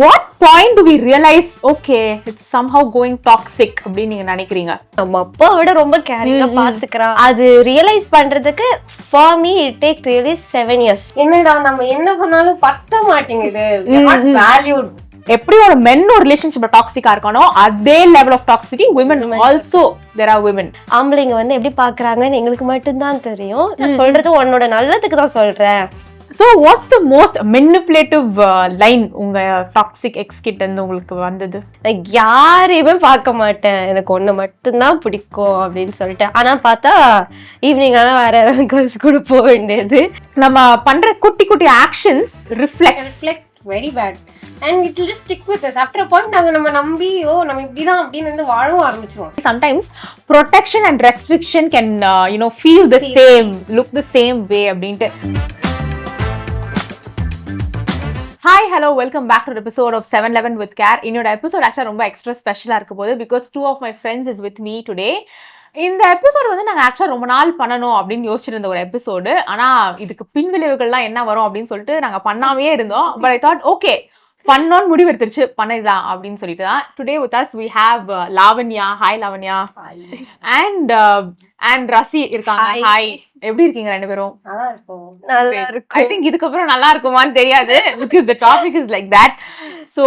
what point do we realize okay it's somehow going toxic அப்படினு நீங்க நினைக்கிறீங்க? நம்ம அப்பா விட ரொம்ப கேரிங்கா பாத்துக்கறா. அது ரியலைஸ் பண்றதுக்கு for me it take really 7 years. என்னடா நம்ம என்ன பண்ணாலும் பத்த மாட்டேங்குது. We are not valued. எப்படி ஒரு மென்னோட ரிலேஷன்ஷிப்ல டாக்ஸிக்கா இருக்கானோ அதே level of toxicity women also there are women. ஆம்பளைங்க வந்து எப்படி பாக்குறாங்கன்னு எங்களுக்கு மட்டும் தான் தெரியும். நான் சொல்றது உன்னோட நல்லதுக்கு தான் சொல்றேன். So what's the most manipulative line உங்க டாக்ஸிக் எக்ஸ் கிட்ட இருந்து உங்களுக்கு வந்தது? யாரையுமே பார்க்க மாட்டேன், எனக்கு ஒண்ணு மட்டும் தான் பிடிக்கும் அப்படின்னு சொல்லிட்டு. ஆனா பார்த்தா ஈவினிங் ஆனா வேற கேர்ள்ஸ் கூட போக வேண்டியது. நம்ம பண்ற குட்டி குட்டி actions reflect very bad and it will just stick with us. After a point நாங்க நம்ம நம்பி நம்ம இப்படிதான் அப்படின்னு வந்து வாழவும் ஆரம்பிச்சிருவோம். Sometimes protection and restriction can feel the same, look the same way அப்படின்ட்டு. Hi, hello, welcome back to the episode of 711 with Care. இன்னோட episode ஆக்சுவலாக ரொம்ப எக்ஸ்ட்ரா ஸ்பெஷலாக இருக்க போது because 2 of my friends is with me today. இந்த episode வந்து நாங்கள் ஆக்சுவலாக ரொம்ப நாள் பண்ணணும் அப்படின்னு யோசிச்சிருந்த ஒரு எபிசோடு. ஆனால் இதுக்கு பின்விளைவுகள்லாம் என்ன வரும் அப்படின்னு சொல்லிட்டு நாங்கள் பண்ணாமே இருந்தோம். பட் ஐ தாட் ஓகே பண்ணோன்னு முடிவு எடுத்துருச்சு, பண்ணிடலாம் அப்படின்னு சொல்லிட்டு தான். Today with us we have Lavanya. Hi Lavanya. And Rasi இருக்காங்க. ஹாய், எப்படி இருக்கீங்க ரெண்டு பேரும்? நல்லா இருக்கும். ஐ திங்க் இதுக்கப்புறம் நல்லா இருக்குமான்னு தெரியாது because the topic is like that. So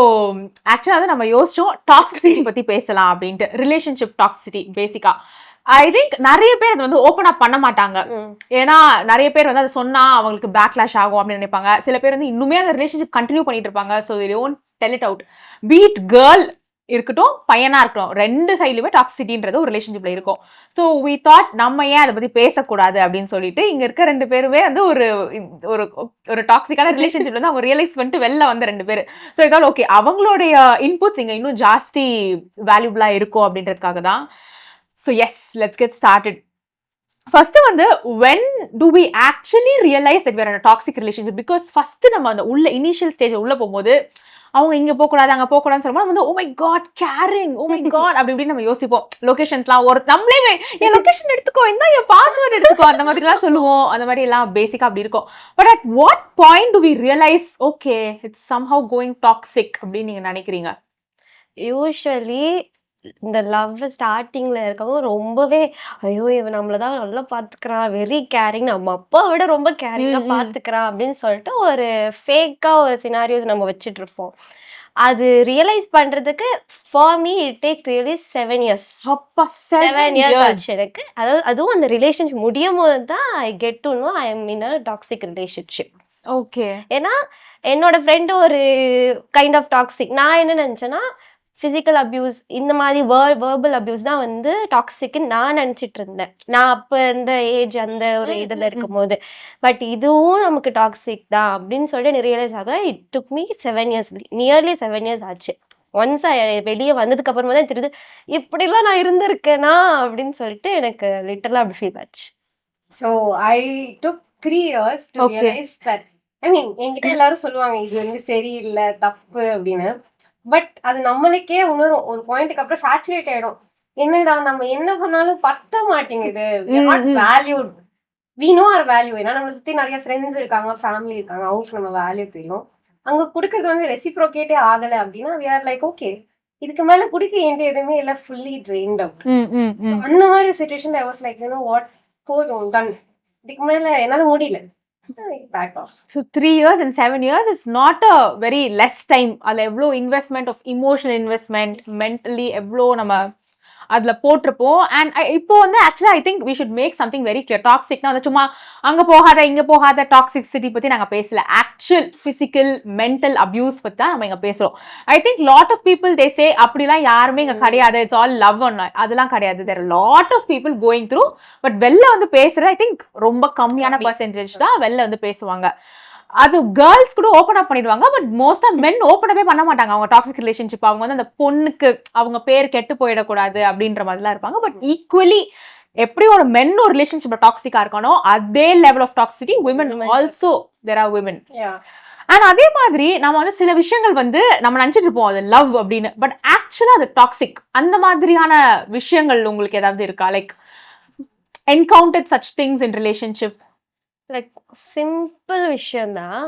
ஆக்சுவலாக வந்து நம்ம யோசிச்சோம் டாக்ஸிசிட்டி பற்றி பேசலாம் அப்படின்ட்டு. ரிலேஷன்ஷிப் டாக்ஸிசிட்டி பேசிக்கா ஐ திங்க் நிறைய பேர் அது வந்து ஓப்பன் அப் பண்ண மாட்டாங்க. ஏன்னா நிறைய பேர் வந்து அதை சொன்னா அவங்களுக்கு பேக்லாஷ் ஆகும் அப்படின்னு நினைப்பாங்க. சில பேர் வந்து இன்னுமே அந்த ரிலேஷன்ஷிப் கண்டினியூ பண்ணிட்டு இருப்பாங்க. So they won't tell it out. Be it girl இருக்கட்டும் பையனா இருக்கட்டும், ரெண்டு சைட்லயுமே டாக்ஸிசிட்டின்றது ஒரு ரிலேஷன்ஷிப்ல இருக்கும். ஸோ we thought நம்ம ஏன் அதை பத்தி பேசக்கூடாது அப்படின்னு சொல்லிட்டு இங்க இருக்க ரெண்டு பேருமே வந்து ஒரு டாக்ஸிக்கான ரிலேஷன்ஷிப்ல வந்து அவங்க ரியலைஸ் பண்ணிட்டு வெளில வந்த ரெண்டு பேர். ஸோ இதால் ஓகே அவங்களுடைய இன்புட்ஸ் இங்க இன்னும் ஜாஸ்தி வேல்யூபிளா இருக்கும் அப்படின்றதுக்காக தான். So yes, let's get started. First வந்து when do we actually realize that we are in a toxic relationship? Because first நம்ம அந்த உள்ள இனிஷியல் ஸ்டேஜ் உள்ள போகும்போது அவங்க இங்க போக கூடாது அங்க போக கூடாதுன்னு சொல்லும்போது வந்து oh my god caring, oh my god அப்படி இப்படி நம்ம யோசிப்போம். லொகேஷன்ஸ்லாம் ஒரு நம்மளே என் லொகேஷன் எடுத்துக்கோ, இந்த என் பாஸ்வேர்ட் எடுத்துக்கோ, அந்த மாதிரிலாம் சொல்லுவோம். அந்த மாதிரி எல்லாம் பேசிக்கா அப்படி இருக்கும். But at what point do we realise okay it's somehow going toxic அப்படின்னு நீங்க நினைக்கிறீங்க? யூஸ்வலி இந்த லவ் ஸ்டார்டிங்ல இருக்கவும் ரொம்பவே ஐயோ இவன் நம்மளதான் நல்லா பாத்துக்கிறான், வெரி கேரிங், நம்ம அப்பா விட ரொம்ப கேரிங்கா பாத்துக்கிறான் அப்படின்னு சொல்லிட்டு ஒரு ஃபேக்கா ஒரு சினாரியோஸ் நம்ம வச்சுட்டு இருப்போம். அது ரியலைஸ் பண்றதுக்கு for me it take really 7 years. அப்பா 7 years ஆச்சு எனக்கு. அதாவது அதுவும் அந்த ரிலேஷன்ஷிப் முடியும் போது தான் I get to know I am in a toxic relationship. Okay. ஏன்னா என்னோட ஃப்ரெண்டு ஒரு கைண்ட் ஆஃப் டாக்ஸிக். நான் என்ன நினைச்சேன்னா ஃபிசிக்கல் அப்யூஸ் இந்த மாதிரி வேர்பல் அப்யூஸ் தான் வந்து டாக்ஸிக்னு நான் நினச்சிட்டு இருந்தேன். நான் அப்போ இந்த ஏஜ் அந்த ஒரு இதில் இருக்கும் போது. பட் இதுவும் நமக்கு டாக்ஸிக் தான் அப்படின்னு சொல்லிட்டு ரியலைஸ் ஆக it took me 7 years, nearly 7 years ஆச்சு. ஒன்ஸ் வெளியே வந்ததுக்கு அப்புறமா தான் தெரியுது இப்படிலாம் நான் இருந்திருக்கேனா அப்படின்னு சொல்லிட்டு எனக்கு லிட்டரலாக அப்படி ஃபீல் ஆச்சு. So I took 3 years to realize that. I mean என்கிட்ட எல்லாரும் சொல்லுவாங்க இது வந்து சரியில்லை தப்பு அப்படின்னு. பட் அது நம்மளுக்கே உணரும். ஒரு பாயிண்ட்டுக்கு அப்புறம் சேச்சுரேட் ஆயிடும். என்னடா நம்ம என்ன பண்ணாலும் பத்த மாட்டேங்குது. We are not valued. We know our value. ஏன்னா நம்மளை சுத்தி நிறைய ஃப்ரெண்ட்ஸ் இருக்காங்க, ஃபேமிலி இருக்காங்க, அவங்களுக்கு நம்ம வேல்யூ தெரியும். அங்க கொடுக்கறது வந்து ரெசிப்ரோகேட்டே ஆகலை அப்படின்னா we are like okay இதுக்கு மேல குடிக்க வேண்டிய எதுவுமே இல்லை, ஃபுல்லி ட்ரெயின்ட் அவுட். அந்த மாதிரி situation I was like you know what போதும் டன், இதுக்கு மேல என்னால முடியல. Back off. So 3 years and 7 years is not a very less time. அதுல எவ்வளோ investment of emotional investment mentally எவ்வளோ நம்ம அதில் போட்டிருப்போம். அண்ட் இப்போ வந்து ஆக்சுவலாக I think we should make something very clear. டாக்ஸிக்னா வந்து சும்மா அங்கே போகாத இங்கே போகாத டாக்ஸிசிட்டி பற்றி நாங்கள் பேசல. ஆக்சுவல் ஃபிசிக்கல் மென்டல் அப்யூஸ் பற்றி தான் நம்ம இங்கே பேசுகிறோம். I think lot of people they say அப்படிலாம் யாருமே இங்கே கிடையாது, இட்ஸ் ஆல் லவ் ஒன்று, அதெல்லாம் கிடையாது. There lot of people going through. But வெளில வந்து பேசுகிறது ஐ திங்க் ரொம்ப கம்மியான பர்சன்டேஜ் தான் வெளில வந்து பேசுவாங்க. அது கேர்ள்ஸ் கூட ஓப்பன் அப் பண்ணிடுவாங்க. பட் மோஸ்டா மென் ஓப்பன் அப்பே பண்ண மாட்டாங்க அவங்க டாக்ஸிக் ரிலேஷன்ஷிப். அவங்க வந்து அந்த பொண்ணுக்கு அவங்க பேர் கெட்டு போயிடக்கூடாது அப்படின்ற மாதிரிலாம் இருப்பாங்க. பட் ஈக்குவலி எப்படி ஒரு மென் ஒரு ரிலேஷன்ஷிப்ல டாக்ஸிக்கா இருக்கானோ அதே level of toxicity women also there are women. And அதே மாதிரி நம்ம வந்து சில விஷயங்கள் வந்து நம்ம நினைச்சிட்டு இருப்போம் அது லவ் அப்படின்னு. பட் ஆக்சுவலா அது டாக்ஸிக். அந்த மாதிரியான விஷயங்கள் உங்களுக்கு ஏதாவது இருக்கா? Like encountered such things in relationship? Like simple விஷயம்தான்.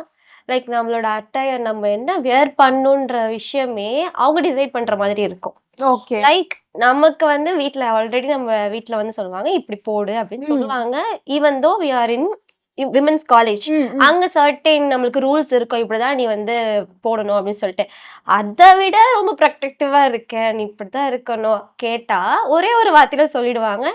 லைக் நம்மளோட அட்டையர் நம்ம என்ன வேர் பண்ணுன்ற விஷயமே அவங்க டிசைட் பண்ற மாதிரி இருக்கும். ஓகே. லைக் நமக்கு வந்து வீட்ல ஆல்ரெடி நம்ம வீட்ல வந்து சொல்லுவாங்க இப்படி போடு அப்படின்னு சொல்லுவாங்க. Even though we are in women's college, அங்க சர்டைன் நம்மளுக்கு ரூல்ஸ் இருக்கும், இப்படிதான் நீ வந்து போடணும் அப்படின்னு சொல்லிட்டு. அதை விட ரொம்ப ப்ரொடெக்டிவா இருக்க, நீ இப்படிதான் இருக்கணும் கேட்டா ஒரே ஒரு வார்த்தையில சொல்லிடுவாங்க,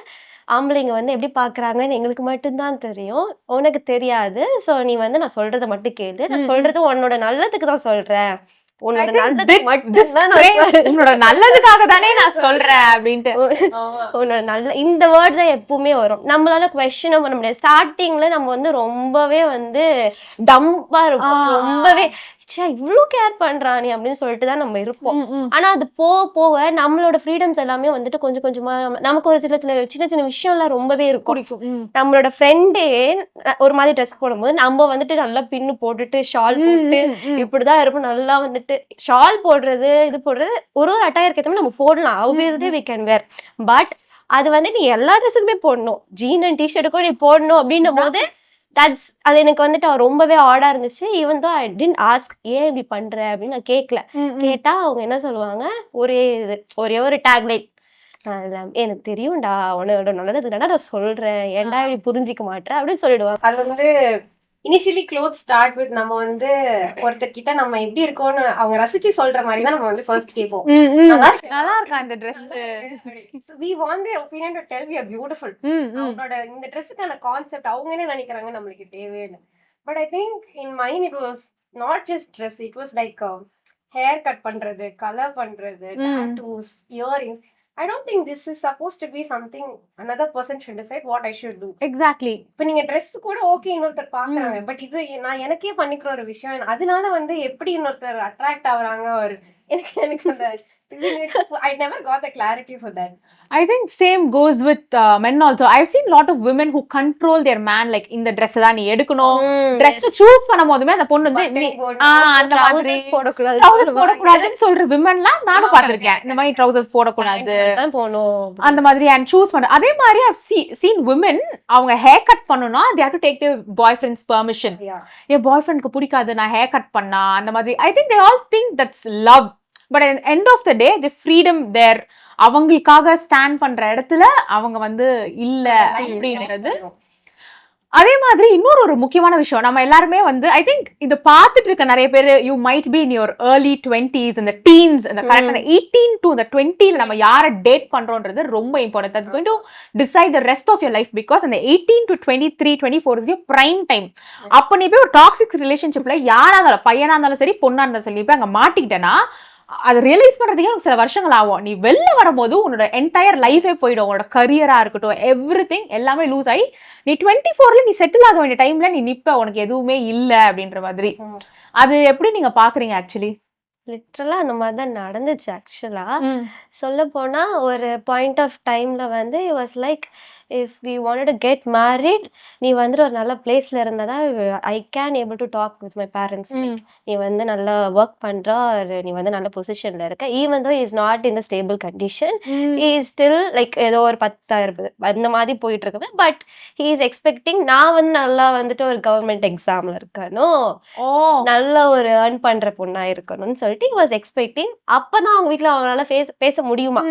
ஆம்பளைங்க வந்து எப்படி பாக்குறாங்கன்னு எங்களுக்கு மட்டும்தான் தெரியும், உனக்கு தெரியாது. சோ நீ வந்து நான் சொல்றதை மட்டும் கேளு, நான் சொல்றது உன்னோட நல்லதுக்கு தான் சொல்றேன், உன்னோட நல்லதுக்கு மட்டும்தான் நான் சொல்றேன். உன்னோட நல்லதுக்காக தானே நான் சொல்றேன் அப்படின்ட்டு. உன்னோட நல்ல இந்த வேர்ட் தான் எப்பவுமே வரும். நம்மளால கொஸ்டின் பண்ண முடியாது. ஸ்டார்டிங்ல நம்ம வந்து ரொம்பவே வந்து டம்பா இருக்கும், ரொம்பவே இவ்ளோ கேர் பண்றானே அப்படின்னு சொல்லிட்டு தான் நம்ம இருப்போம். ஆனா அது போக போக நம்மளோட ஃப்ரீடம்ஸ் எல்லாமே வந்துட்டு கொஞ்சம் கொஞ்சமா நமக்கு ஒரு சில சின்ன சின்ன விஷயம் எல்லாம் ரொம்பவே இருக்கும். நம்மளோட ஃப்ரெண்டே ஒரு மாதிரி ட்ரெஸ் போடும்போது நம்ம வந்துட்டு நல்லா பின்னு போட்டுட்டு ஷால் போட்டு இப்படிதான் இருப்போம். நல்லா வந்துட்டு ஷால் போடுறது இது போடுறது ஒரு அட்டையருக்கு ஏற்ற மாதிரி நம்ம போடலாம், obviously we can wear. But அது வந்து நீ எல்லா ட்ரெஸ்ஸுக்குமே போடணும், ஜீன் அண்ட் டிஷர்ட்டுக்கும் நீ போடணும் அப்படின்னும் போது அது எனக்கு வந்துட்டு ரொம்பவே ஆடா இருந்துச்சு. Even though I didn't ask ஏன் இப்படி பண்ற அப்படின்னு நான் கேட்கல. கேட்டா அவங்க என்ன சொல்லுவாங்க, ஒரே ஒரு டேக்லைன், எனக்கு தெரியும்டா உன்னோட நல்லதுடா நான் சொல்றேன், ஏன்டா இப்படி புரிஞ்சிக்க மாட்டேன் அப்படின்னு சொல்லிடுவாங்க. அது வந்து இனிஷியலி க்ளோத் ஸ்டார்ட் வித் நம்ம வந்து ஒருத்தர்கிட்ட நம்ம எப்படி இருக்கோம்னு அவங்க ரசிச்சு சொல்ற மாதிரி தான் நம்ம வந்து ஃபர்ஸ்ட் கேட்போம். நல்லா இருக்கா இந்த Dress, we want their opinion to tell we are beautiful. அவங்களோட இந்த ட்ரெஸ்ஸுக்கான கான்செப்ட் அவங்க என்ன நினைக்கிறாங்க நம்மளுக்கு தேவையே இல்லை. But I think in mind it was not just dress, it was like hair cut பண்றது, கலர் பண்றது, tattoos, earrings. I don't think this is supposed to be something another person should decide what I should do. Exactly. இப்போ நீங்க dress கூட okay இன்னொருத்தர் பாக்குறாங்க, but இது நான் எனக்கே பண்ணிக்கிற ஒரு விஷயம், அதனால வந்து எப்படி இன்னொருத்தர் அட்ராக்ட் ஆகுறாங்க ஒரு எனக்கு அந்த I never got the clarity for that. I think same goes with men also. I've seen lot of women who control their man, like இந்த Dress தான் நீ எடுக்கணும், Dress சூஸ் பண்ணும்போதுமே அந்த பொண்ணு வந்து அந்த மாதிரி போடக்கூடாது, ட்ரவுசர்ஸ் போடக்கூடாதுன்னு சொல்ற விமன்லாம் நானும் பார்த்திருக்கேன். இந்த மாதிரி ட்ரவுசர்ஸ் போடக்கூடாது அந்த மாதிரி அண்ட் சூஸ் பண்ண. அதே மாதிரி I've seen women அவங்க ஹேர் கட் பண்ணனும்னா they have to take their boyfriend's permission. என் பாய்ஃப்ரெண்ட்க்கு பிடிக்காது நான் ஹேர் கட் பண்ணா அந்த மாதிரி. I think they all think that's love, but at the end of the day the freedom there, அவங்களுக்காக stand பண்ற இடத்துல அவங்க வந்து இல்ல அப்படின்றது. அதே மாதிரி இன்னொரு ஒரு முக்கியமான விஷயம், நம்ம எல்லாருமே வந்து ஐ திங்க் இது பார்த்துட்டு இருக்க நிறைய பேர், you might be in your early 20s, இந்த டீன்ஸ், இந்த கரெக்டான 18 to the 20ல நம்ம யாரை டேட் பண்றோம்ன்றது ரொம்ப important. That's going to decide the rest of your life, because அந்த 18 to 23, 24 is your prime time. அப்போ நீ போய் ஒரு டாக்ஸிக் ரிலேஷன்ஷிப்ல யாரா இருந்தாலும், பையனா இருந்தாலும் சரி பொண்ணா இருந்தாலும் சரி, போய் அங்க மாட்டிக்கிட்டேன்னா அதை ரியலைஸ் பண்றதுக்கே சில வருஷங்கள் ஆகும். நீ வெளில வரும்போது உன்னோட என்டையர் லைஃபே போயிடும், உன்னோட கரியரா இருக்கட்டும், எவ்ரிதிங் எல்லாமே லூஸ் ஆகி நீ 24ல நீ செட்டில் ஆக வேண்டிய டைம்ல நீ நிப்ப, உனக்கு எதுவுமே இல்ல அப்படின்ற மாதிரி. அது எப்படி நீங்க பாக்குறீங்க? ஆக்சுவலி லிட்ரலா அந்த மாதிரி தான் நடந்துச்சு. ஆக்சுவலா சொல்ல போனா ஒரு பாயிண்ட் ஆஃப் டைம்ல வந்து it was like if we wanted to get married, நீ வந்து ஒரு நல்ல பிளேஸ்ல இருந்தா I can able to talk with my parents. நீ வந்து நல்லா ஒர்க் பண்றா, நீ வந்து நல்ல பொசிஷன்ல இருக்க, even though he is not in the stable condition, he is still like ஏதோ ஒரு 10,000 அந்த மாதிரி போயிட்டு இருக்கு, பட் he is expecting நான் வந்து நல்லா வந்துட்டு ஒரு கவர்மெண்ட் எக்ஸாம்ல இருக்கணும், நல்ல ஒரு earn பண்ற பொண்ணா இருக்கணும்னு சொல்லிட்டு he was expecting. அப்பதான் அவங்க வீட்டுல அவங்களால பேச முடியுமா,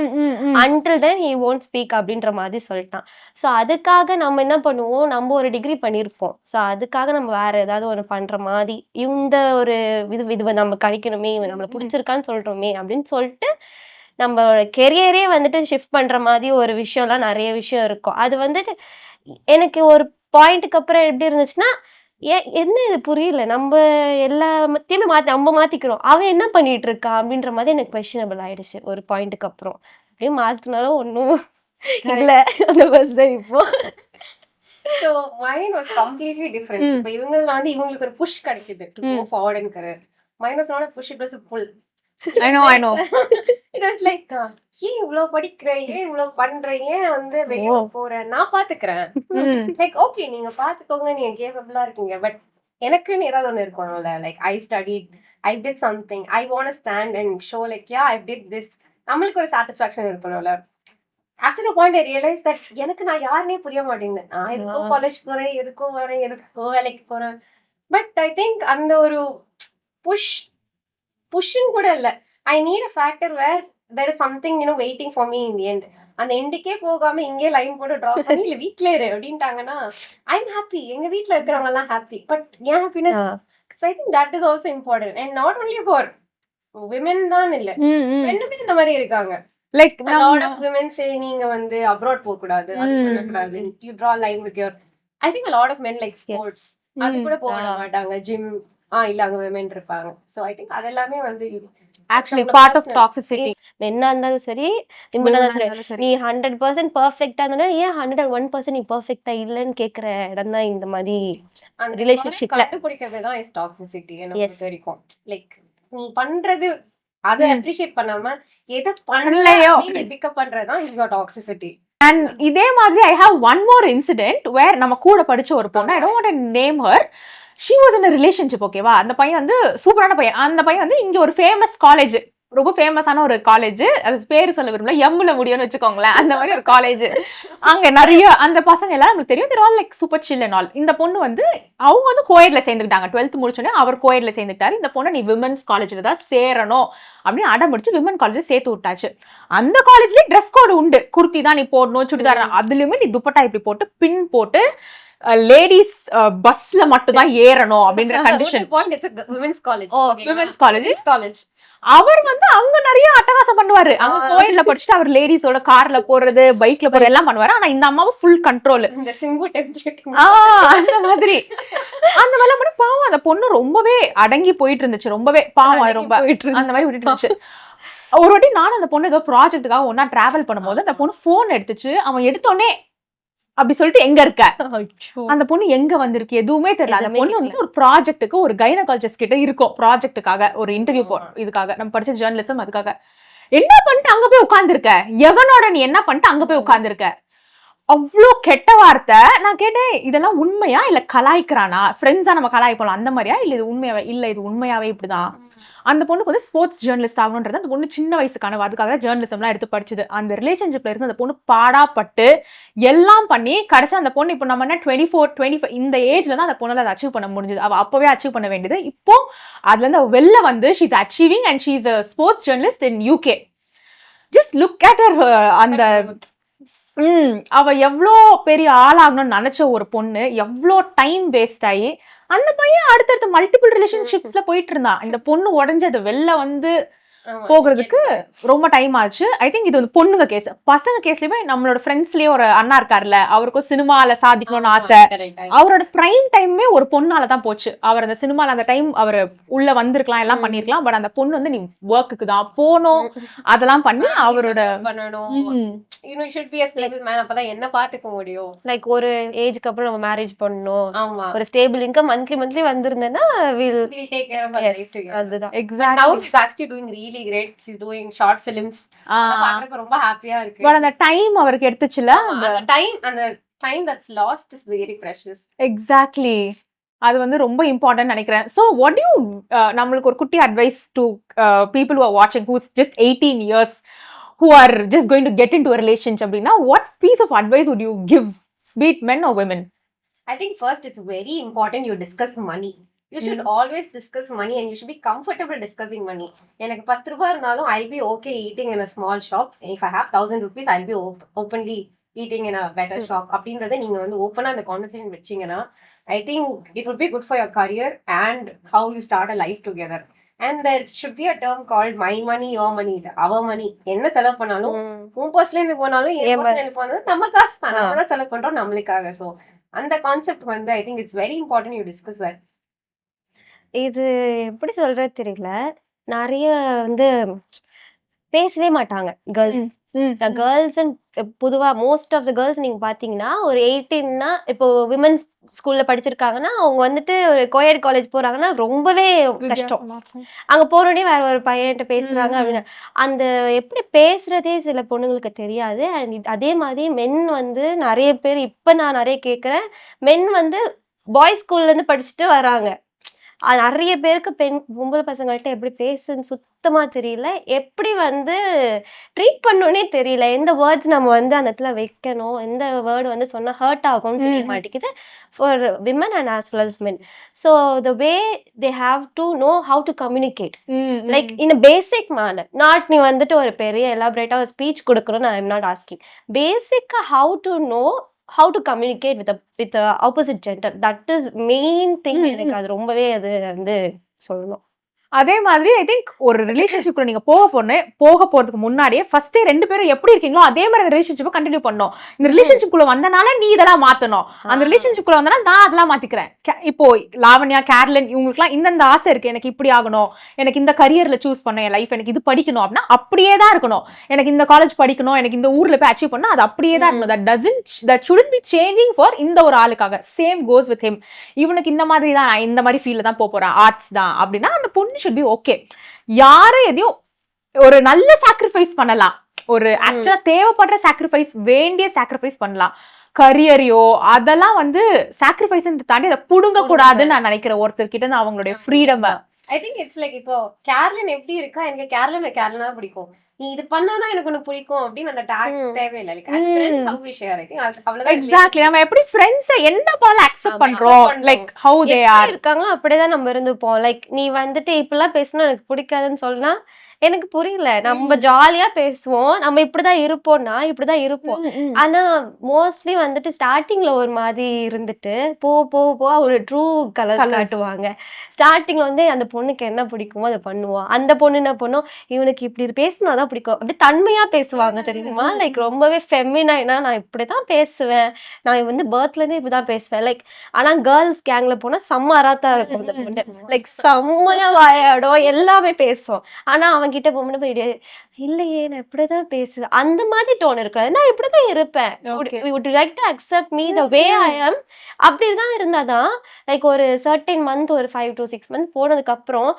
until then he won't speak அப்படின்ற மாதிரி சொல்லிட்டான். ஸோ அதுக்காக நம்ம என்ன பண்ணுவோம், நம்ம ஒரு டிகிரி பண்ணியிருப்போம், ஸோ அதுக்காக நம்ம வேற ஏதாவது ஒன்று பண்ற மாதிரி, இந்த ஒரு இது நம்ம கிடைக்கணுமே, நம்மளை பிடிச்சிருக்கான்னு சொல்றோமே அப்படின்னு சொல்லிட்டு நம்ம கெரியரே வந்துட்டு ஷிஃப்ட் பண்ற மாதிரி ஒரு விஷயம்லாம் நிறைய விஷயம் இருக்கும். அது வந்துட்டு எனக்கு ஒரு பாயிண்ட்டுக்கு அப்புறம் எப்படி இருந்துச்சுன்னா, என்ன இது புரியல, நம்ம எல்லாத்தையுமே நம்ம மாத்திக்கிறோம், அவன் என்ன பண்ணிட்டு இருக்கா அப்படின்ற மாதிரி எனக்கு கொஸ்டினபிள் ஆயிடுச்சு ஒரு பாயிண்ட்டுக்கு அப்புறம். அப்படியே மாத்தினாலும் ஒன்றும் இல்ல அந்த பஸ் தான் இப்போ. So mine was completely different. இப்போ இவங்கள வந்து இவங்களுக்கு ஒரு புஷ் கிடைக்குது to go forward in career. Mine was not a push, it was a pull. I know. It was like ஏன் இவ்வளவு படிக்கிற, ஏன் இவ்வளவு பண்ற, ஏன் வந்து வெளியே போற, நான் பாத்துக்கிறேன். லைக் ஓகே நீங்க பாத்துக்கோங்க, நீங்க கேப்பபிளா இருக்கீங்க, பட் எனக்குன்னு ஏதாவது ஒண்ணு இருக்கணும்ல. Like I studied, I did something, I want to stand and show like yeah I did this. நம்மளுக்கு ஒரு சாட்டிஸ்ஃபேக்ஷன் இருக்கணும்ல. After a point I realized that எனக்கு நான் யாருன்னே புரிய மாட்டேங்குது. நான் எதுக்கோ காலேஜ் போறேன், எதுக்கோ வரேன், எதுக்கோ வேலைக்கு போறேன், பட் ஐ திங்க் அந்த ஒரு புஷ்ன்னு கூட இல்ல. I need a factor where there is something waiting for me in the end. அந்த எண்டுக்கே போகாம இங்கே லைன் போட்டு ட்ராப் பண்ணி இல்ல வீட்ல இரு அப்படின்ட்டாங்கன்னா ஐ எம் ஹாப்பி. எங்க வீட்ல இருக்கிறவங்க எல்லாம் happy. But N happiness. So I think that is also important. And not only for women தான் இல்ல, பெண்ணுமே இந்த மாதிரி இருக்காங்க. Like a lot of women say நீங்க வந்து abroad போக கூடாது, அது பண்ண கூடாது, you draw line with your. I think a lot of men like sports. அது கூட போக விட மாட்டாங்க. ஜிம் இல்ல அங்க women இருப்பாங்க. So I think அதெல்லாமே வந்து ஆக்சுவலி பார்ட் ஆஃப் டாக்ஸிசிட்டி. மென்னா இருந்தாலும் சரி, விமனா இருந்தாலும் சரி, நீ 100% பெர்ஃபெக்ட்டா இருந்தா ஏன் 101% நீ பெர்ஃபெக்ட்டா இல்லன்னு கேக்குற இடம் தான் இந்த மாதிரி அந்த ரிலேஷன்ஷிப்ல கண்டுபிடிக்கிறது தான் இஸ் டாக்ஸிசிட்டி எனக்கு பொறுத்த வரைக்கும். லைக் நீ பண்றது அதை அப்ரிஷியேட் பண்ணாம எதை பண்ணலையோ பிக்கப் பண்றதுதான் இஸ் டாக்ஸிசிட்டி. அண்ட் இதே மாதிரி I have one more incident where நம்ம கூட படிச்ச ஒரு பொண்ணு, I don't want to name her, she was in relationship. ஓகேவா, அந்த பையன் வந்து சூப்பரான பையன். அந்த பையன் வந்து இங்க ஒரு ஃபேமஸ் காலேஜ், ரொம்ப ஃபேமஸான ஒரு காலேஜ், அது பேரு சொல்ல விரும்பல, எம்ல முடியும்னு வச்சுக்கோங்களேன், அந்த மாதிரி ஒரு காலேஜ். அங்க நிறைய அந்த பசங்க எல்லாம் நமக்கு தெரியும், they're all like super chill and all. இந்த பொண்ணு வந்து அவங்க வந்து கோயட்ல சேர்ந்துக்கிட்டாங்க. 12th முடிச்சோடனே அவர் கோயட்ல சேர்ந்துக்கிட்டாரு. இந்த பொண்ணு நீ விமன்ஸ் காலேஜ்ல தான் சேரணும் அப்படின்னு அடம் முடிச்சு விமன் காலேஜ் சேர்த்து விட்டாச்சு. அந்த காலேஜ்லயே ட்ரெஸ் கோடு உண்டு, குர்த்தி தான் நீ போடணும், சுடிதார். அதுலயுமே நீ துப்பட்டா இப்படி போட்டு பின் போட்டு லேடிஸ் பஸ்ல மட்டும் தான் ஏறணும் அப்படின்ற கண்டிஷன். Women's college. அவர் வந்து அங்க நிறைய அட்டகாசம் பண்ணுவாரு. அங்க கோயில்ல படிச்சுட்டு அவர் லேடிஸோட கார்ல போறது, பைக்ல போறது எல்லாம் பண்ணுவாரு. ஆனா இந்த அம்மாவை ஃபுல் கண்ட்ரோல். அந்த மாதிரி அந்த வேலை பண்ணி பாவம் அந்த பொண்ணு ரொம்பவே அடங்கி போயிட்டு இருந்துச்சு. ரொம்பவே பாவம், ரொம்ப அந்த மாதிரி விட்டுட்டு இருந்துச்சு. ஒரு வாட்டி நானும் அந்த பொண்ணு ஏதோ ப்ராஜெக்டுக்காக ஒன்னா டிராவல் பண்ணும்போது அந்த பொண்ணு போன் எடுத்துச்சு. அவன் எடுத்தோடனே அப்படி சொல்லிட்டு எங்க இருக்க, அந்த பொண்ணு எங்க வந்திருக்கு எதுவுமே தெரியல. அந்த பொண்ணு வந்து ஒரு ப்ராஜெக்ட்டுக்கு ஒரு கைனகாலஜிஸ்ட் கிட்ட இருக்கும், ப்ராஜெக்ட்டுக்காக ஒரு இன்டர்வியூ இதுக்காக நம்ம படிச்ச ஜேர்னலிசம், அதுக்காக என்ன பண்ணிட்டு அங்க போய் உட்கார்ந்துருக்க, எவனோட நீ என்ன பண்ணிட்டு அங்க போய் உட்கார்ந்துருக்க. அவ்வளோ கெட்ட வார்த்தை. நான் கேட்டேன், இதெல்லாம் உண்மையா இல்ல கலாய்க்கிறானா, ஃப்ரெண்ட்ஸா நம்ம கலாய்ப்போம் அந்த மாதிரியா, இல்ல இது உண்மையாவே, இல்ல இது உண்மையாவே இப்படிதான். அந்த பொண்ணுக்கு வந்து ஸ்போர்ட்ஸ் ஜேர்னலிஸ்ட் ஆகணுன்றது அந்த பொண்ணு சின்ன வயசு கனவு, அதுக்காக ஜேர்னலிசம்லாம் எடுத்து படிச்சுது. அந்த ரிலேஷன்ஷிப்ல இருந்து அந்த பொண்ணு பாடாப்பட்டு எல்லாம் பண்ணி கடைசி அந்த பொண்ணு இப்போ நம்ம என்ன 24-25 இந்த ஏஜ்ல தான் அந்த பொண்ணால அதை அச்சீவ் பண்ண முடிஞ்சது. அவ அப்பவே அச்சீவ் பண்ண வேண்டியது இப்போ அதுல இருந்து வெளில வந்து she is achieving and she is a sports journalist in UK. Just look at her. அந்த அவ எவ்வளோ பெரிய ஆளாகணும்னு நினைச்ச ஒரு பொண்ணு எவ்வளோ டைம் வேஸ்ட் ஆகி அந்த பையன் அடுத்தடுத்து மல்டிபிள் ரிலேஷன்ஷிப்ஸ்ல போயிட்டு இருந்தான். இந்த பொண்ணு உடஞ்சு அது வெளில வந்து போகிறதுக்கு ரொம்ப டைம் ஆச்சு. ஐ திங்க் இது வந்து பொண்ணுங்க கேஸ். பசங்க கேஸ்லயுமே நம்மளோட ஃப்ரெண்ட்ஸ்லயே ஒரு அண்ணா இருக்காருல்ல, அவருக்கும் சினிமால சாதிக்கணும்னு ஆசை. அவரோட பிரைம் டைமே ஒரு பொண்ணால தான் போச்சு. அவர் அந்த சினிமால அந்த டைம் அவர் உள்ள வந்திருக்கலாம், எல்லாம் பண்ணிருக்கலாம். பட் அந்த பொண்ணு வந்து நீ ஒர்க்குக்கு தான் போகணும், அதெல்லாம் பண்ணி அவரோட என்ன பாத்துக்க முடியும். லைக் ஒரு ஏஜ்க்கு அப்புறம் நம்ம மேரேஜ் பண்ணணும், ஒரு ஸ்டேபிள் இன்கம் மந்த்லி வந்திருந்தேன்னா அதுதான் exactly. Really great. She's doing short films. பாக்குறப்ப ரொம்ப ஹாப்பியா இருக்கு. பட் அந்த டைம் அவருக்கு எடுத்துச்சுல, அந்த time that's lost is very precious. Exactly. அது வந்து ரொம்ப இம்பார்ட்டன்ட் நினைக்கிறேன். ஸோ வாட் யூ நம்மளுக்கு ஒரு குட்டி advice to people who are watching who's just 18 years who are just going to get into a relationship அப்படின்னா what piece of advice would you give, be it men or women? I think first it's very important you discuss money. You should always discuss money and you should be comfortable discussing money. எனக்கு 10 ரூபாய் இருந்தாலும் I'll be okay eating in a small shop. If I have 1000 rupees I'll be openly eating in a better shop. அப்படின்றதை நீங்க வந்து ஓப்பனா அந்த conversation வச்சீங்கன்னா I think it would be good for your career and how you start a life together. And there should be a term called my money your money, our money. என்ன செலவு பண்ணாலும் உன் பர்ஸ்ல இருந்து போனாலும் என் பர்ஸ்ல இருந்து போனாலும் நம்ம காசு தான், நம்ம தான் செலவு பண்றோம் நம்மளுக்காக. ஸோ அந்த கான்செப்ட் வந்து I think it's very important you discuss that. இது எப்படி சொல்றது தெரியல. நிறைய வந்து பேசவே மாட்டாங்க கேர்ள்ஸ். பொதுவா மோஸ்ட் ஆஃப் த கேர்ள்ஸ் நீங்க பாத்தீங்கன்னா ஒரு 18னா இப்போ விமன்ஸ் ஸ்கூல்ல படிச்சிருக்காங்கன்னா அவங்க வந்துட்டு ஒரு கோயட் காலேஜ் போறாங்கன்னா ரொம்பவே கஷ்டம். அங்க போனோடனே வேற ஒரு பையன்கிட்ட பேசுறாங்க அப்படின்னா அந்த எப்படி பேசுறதே சில பொண்ணுங்களுக்கு தெரியாது. அண்ட் அதே மாதிரி மென் வந்து நிறைய பேர் இப்ப நான் நிறைய கேட்கறேன், மென் வந்து பாய்ஸ் ஸ்கூல்ல இருந்து படிச்சுட்டு வராங்க. நிறைய பேருக்கு பொம்பளை பசங்கள்ட்ட எப்படி பேசுன்னு சுத்தமா தெரியல. எப்படி வந்து ட்ரீட் பண்ணணும்னே தெரியல. எந்த வேர்ட்ஸ் நம்ம வந்து அந்த இடத்துல வைக்கணும், எந்த வேர்ட் வந்து சொன்னா ஹர்ட் ஆகும்னு தெரிய மாட்டேங்குது. For women and as well as men. So the way they have to know how to communicate. Like in basic manner. Not நீ வந்துட்டு ஒரு பெரிய எலாபரேட்டா ஒரு ஸ்பீச் கொடுக்கணும்னு ஐ எம் நாட் ஆஸ்கிங். பேசிக்கா how to know how to communicate with the opposite gender. That is main thing. எனக்கு அது ரொம்பவே அது வந்து சொல்லணும். அதே மாதிரி ஐ திங்க் ஒரு ரிலேஷன்ஷிப்ல நீங்க போக போறதுக்கு முன்னாடியே ஃபர்ஸ்டே 2 பேரும் எப்படி இருக்கீங்களோ அதே மாதிரி ரிலேஷன்ஷிப்பை கண்டினியூ பண்ணணும். இந்த ரிலேஷன்ஷிப்குள்ள வந்தனால நீ இதெல்லாம் மாத்தணும், அந்த ரிலேஷன்ஷிப்குள்ள வந்தனால நான் அதெல்லாம் மாத்திக்கிறேன். இப்போ லாவண்யா, கேர்லின் இவங்களுக்குலாம் இந்த ஆசை இருக்கு, எனக்கு இப்படி ஆகணும், எனக்கு இந்த கரியர்ல சூஸ் பண்ண என் லைஃப், எனக்கு இது படிக்கணும் அப்படின்னா அப்படியே தான் இருக்கணும். எனக்கு இந்த காலேஜ் படிக்கணும், எனக்கு இந்த ஊர்ல போய் அச்சீவ் பண்ணணும், அது அப்படியே தான் இருக்கணும். that shouldn't be changing for இந்த ஒரு ஆளுக்காக. Same goes with him. இவனுக்கு இந்த மாதிரி தான், இந்த மாதிரி ஃபீல்ட்ல தான் போறேன், ஆர்ட்ஸ் தான் அப்படின்னா அந்த பொண்ணு should be okay. யாரும் எதையும் ஒரு நல்ல சாக்ரிஃபைஸ் பண்ணலாம், ஒரு ஆக்சுவலா தேவைப்படுற சாக்ரிஃபைஸ், வேண்டிய சாக்ரிஃபைஸ் பண்ணலாம். கரியரையோ அதெல்லாம் வந்து சாக்ரிஃபைஸ் தாண்டி அதை புடுங்க கூடாதுன்னு நான் நினைக்கிறேன் ஒருத்தர்கிட்ட இருந்து அவங்களுடைய freedom. I think it's like இப்போ கேர்லின் எப்படி இருக்கா, எனக்கு கேர்லினா பிடிக்கும், நீ இது பண்ணாதான் எனக்கு ஒண்ணு பிடிக்கும் அப்படின்னு அந்த டாக் தேவையில்லை. Like as friends how we share, I think அவ்வளவுதான். எக்ஸாக்ட்லி. நம்ம எப்படி ஃப்ரெண்ட்ஸ் என்ன பண்ணலாம் அக்செப்ட் பண்றோம், லைக் how they are இருக்காங்க அப்படிதான் நம்ம இருந்துப்போம். லைக் நீ வந்துட்டு இப்பெல்லாம் பேசினா எனக்கு பிடிக்காதுன்னு சொன்னா எனக்கு புரியல. நம்ம ஜாலியா பேசுவோம், நம்ம இப்படிதான் இருப்போம்னா இப்படிதான் இருப்போம். ஆனா மோஸ்ட்லி வந்துட்டு ஸ்டார்டிங்ல ஒரு மாதிரி இருந்துட்டு போ அவங்களோட ட்ரூ கலர் காட்டுவாங்க. ஸ்டார்டிங்ல வந்து அந்த பொண்ணுக்கு என்ன பிடிக்குமோ அதை பண்ணுவோம். அந்த பொண்ணு என்ன பண்ணும், இவனுக்கு இப்படி பேசினாதான் பிடிக்கும், அப்படி தன்மையா பேசுவாங்க தெரியுமா. லைக் ரொம்பவே ஃபெமினைனா, நான் இப்படிதான் பேசுவேன், நான் வந்து பர்த்ல இருந்தே இப்படிதான் பேசுவேன். லைக் ஆனா கேர்ள்ஸ் கேங்ல போனா செம்ம அராத்தா இருக்கும் அந்த பொண்ணு. லைக் செம்மையா வாயாடும், எல்லாமே பேசும். ஆனா அவங்க கிட்ட போகும்போது இல்லையே நான் இப்படிதான் பேசுவேன் அந்த மாதிரி டோன் இருக்காது, நான் இப்படிதான் இருப்பேன், would you like to accept me the way I am. அப்படிதான் இருந்தாதான் லைக் ஒரு certain month, ஒரு 5 to 6 months போனதுக்கு அப்புறம்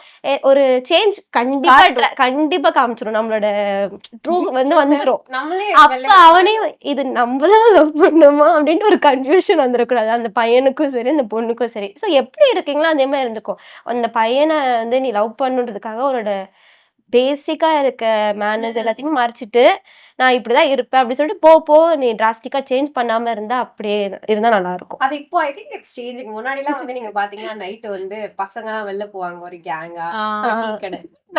ஒரு சேஞ்ச் கண்டிப்பா காமிச்சிரும், நம்மளோட ட்ரூ வந்து வந்துடும். அப்ப அவனே இது நம்மதான் லவ் பண்ணுமா அப்படின்ட்டு ஒரு கன்ஃபியூஷன் வந்துடக்கூடாது அந்த பையனுக்கும் சரி அந்த பொண்ணுக்கும் சரி. ஸோ எப்படி இருக்கீங்களோ அதே மாதிரி இருந்துக்கும். அந்த பையனை வந்து நீ லவ் பண்ணுன்றதுக்காக அவனோட பேசிக்கா இருக்க மேனர்ஸ் எல்லாத்தையுமே மறைச்சிட்டு நான் இப்படிதான் இருப்பேன் அப்படின்னு சொல்லிட்டு போ நீ டிராஸ்டிக்கா சேஞ்ச் பண்ணாம இருந்தா அப்படியே இருந்தா நல்லா இருக்கும். அது இப்போ ஐ திங்க் இட்ஸ் சேஞ்சிங். முன்னாடி எல்லாம் வந்து நீங்க பாத்தீங்கன்னா நைட் வந்து பசங்க வெளில போவாங்க ஒரு கேங்கா.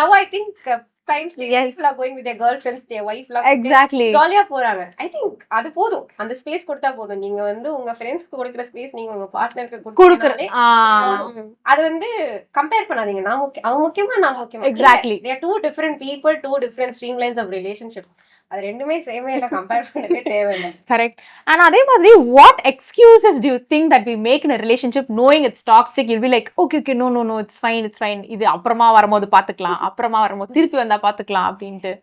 நவ I think times people are going with their girlfriends, their wife லாம் எக்ஸாக்ட்லி ஜாலியா போறாங்க. ஐ திங்க் அது போதும், அந்த ஸ்பேஸ் கொடுத்தா போதும். நீங்க வந்து உங்க ஃப்ரெண்ட்ஸ்க்கு கொடுக்குற ஸ்பேஸ் நீங்க உங்க பார்ட்னருக்கு கொடுக்கறதே அது வந்து கம்பேர் பண்ணாதீங்க. நான் அவன் முக்கியமா நான் முக்கியமா. Exactly. they are two different people, two different streamlines of relationship. அது ரெண்டுமே சேமே இல்ல, கம்பேர் பண்ணவே தேவையில்லை. கரெக்ட். அண்ட் அதே மாதிரி what excuses do you think that we make in a relationship knowing it's toxic? You'll be like okay no it's fine இது அப்புறமா வரும்போது பாத்துக்கலாம், அப்புறமா வரும்போது திருப்பி வந்தா பாத்துக்கலாம் அப்படின்ட்டு.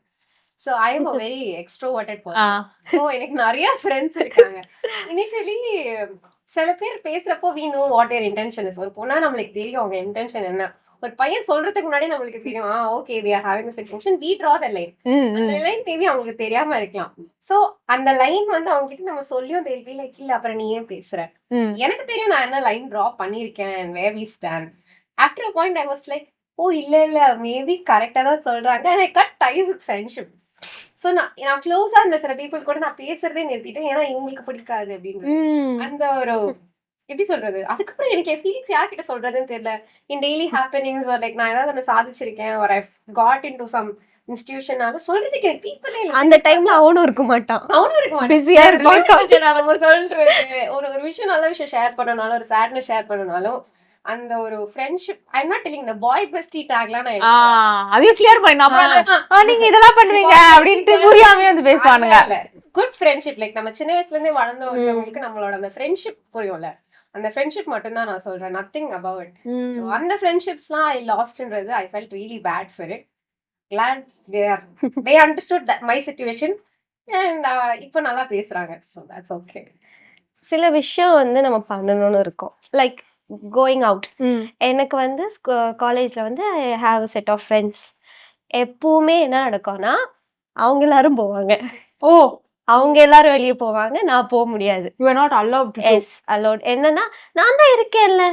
So I am a very extroverted person. So எனக்கு நிறைய ஃப்ரெண்ட்ஸ் இருக்காங்க. இனிஷியலி சில பேர் பேசுறப்போ we know what their intention is. ஒரு பொண்ணா நம்மளுக்கு தெரியும் அவங்க இன்டென்ஷன் என்ன. ஒரு பையன் சொல்றதுக்கு முன்னாடி நம்மளுக்கு தெரியும் okay they are having this intention, we draw the line. அந்த லைன் மேபி அவங்களுக்கு தெரியாம இருக்கலாம். சோ அந்த லைன் வந்து அவங்க கிட்ட நம்ம சொல்லியும் தெரியல, லைக் இல்ல அப்புறம் நீ ஏன் பேசுற, எனக்கு தெரியும் நான் என்ன லைன் டிரா பண்ணிருக்கேன், where we stand. After a point I was like இல்ல மேபி கரெக்டா தான் சொல்றாங்க. and I cut ties with friendship. So நான் க்ளோஸா இருந்த சில பீப்புள் கூட நான் பேசுறதே நிறுத்திட்டேன், ஏன்னா இவங்களுக்கு பிடிக்காது அப்படின்னு. அந்த ஒரு எப்படி சொல்றது, அதுக்கப்புறம் எனக்கு என் ஃபீலிங்ஸ் யார்கிட்ட சொல்றதுன்னு தெரியல. இன் டெய்லி ஹேப்பனிங்ஸ் ஒரு லைக் நான் ஏதாவது ஒன்று சாதிச்சிருக்கேன், ஒரு I got in to some இன்ஸ்டிடியூஷனால சொல்றதுக்கு எனக்கு பீப்புளே இல்லை. அந்த டைம்ல அவனும் இருக்க மாட்டான், பிஸியா இருப்பான். நம்ம சொல்றது ஒரு விஷயம், நல்ல விஷயம் ஷேர் பண்ணனாலும், ஒரு சேட்னஸ் ஷேர் பண்ணனாலும், அந்த ஒரு friendship I am not telling the boy bestie டாக்லாம் நான் அதையும் கிளியர் பண்ணி அப்புறம் நீங்க இதெல்லாம் பண்ணுவீங்க அப்படின்ட்டு புரியாமயே வந்து பேசுவானுங்க. குட் ஃப்ரெண்ட்ஷிப் லைக் நம்ம சின்ன வயசுல இருந்தே வளர்ந்த ஒருத்தவங்களுக்கு நம்மளோட அந்த ஃப்ரெண்ட்ஷிப் புரியும்ல, அந்த ஃப்ரெண்ட்ஷிப் மட்டும் தான் நான் சொல்றேன், நத்திங் அபவுட் இட். ஸோ அந்த ஃப்ரெண்ட்ஷிப்ஸ்லாம் ஐ லாஸ்ட்ன்றது I felt really bad for it. glad they understood that my situation and இப்போ நல்லா பேசுறாங்க. So that's okay. சில விஷயம் வந்து நம்ம பண்ணணும்னு இருக்கும், லைக் கோயிங் அவுட். எனக்கு வந்து காலேஜ்ல வந்து I have set of friends. எப்பவுமே என்ன நடக்கும்னா அவங்க எல்லாரும் போவாங்க, அவங்க எல்லாரும் வெளியே போவாங்க, நான் போக முடியாது. you are not allowed to. Yes allowed. என்னன்னா நான் தான் இருக்கேன்ல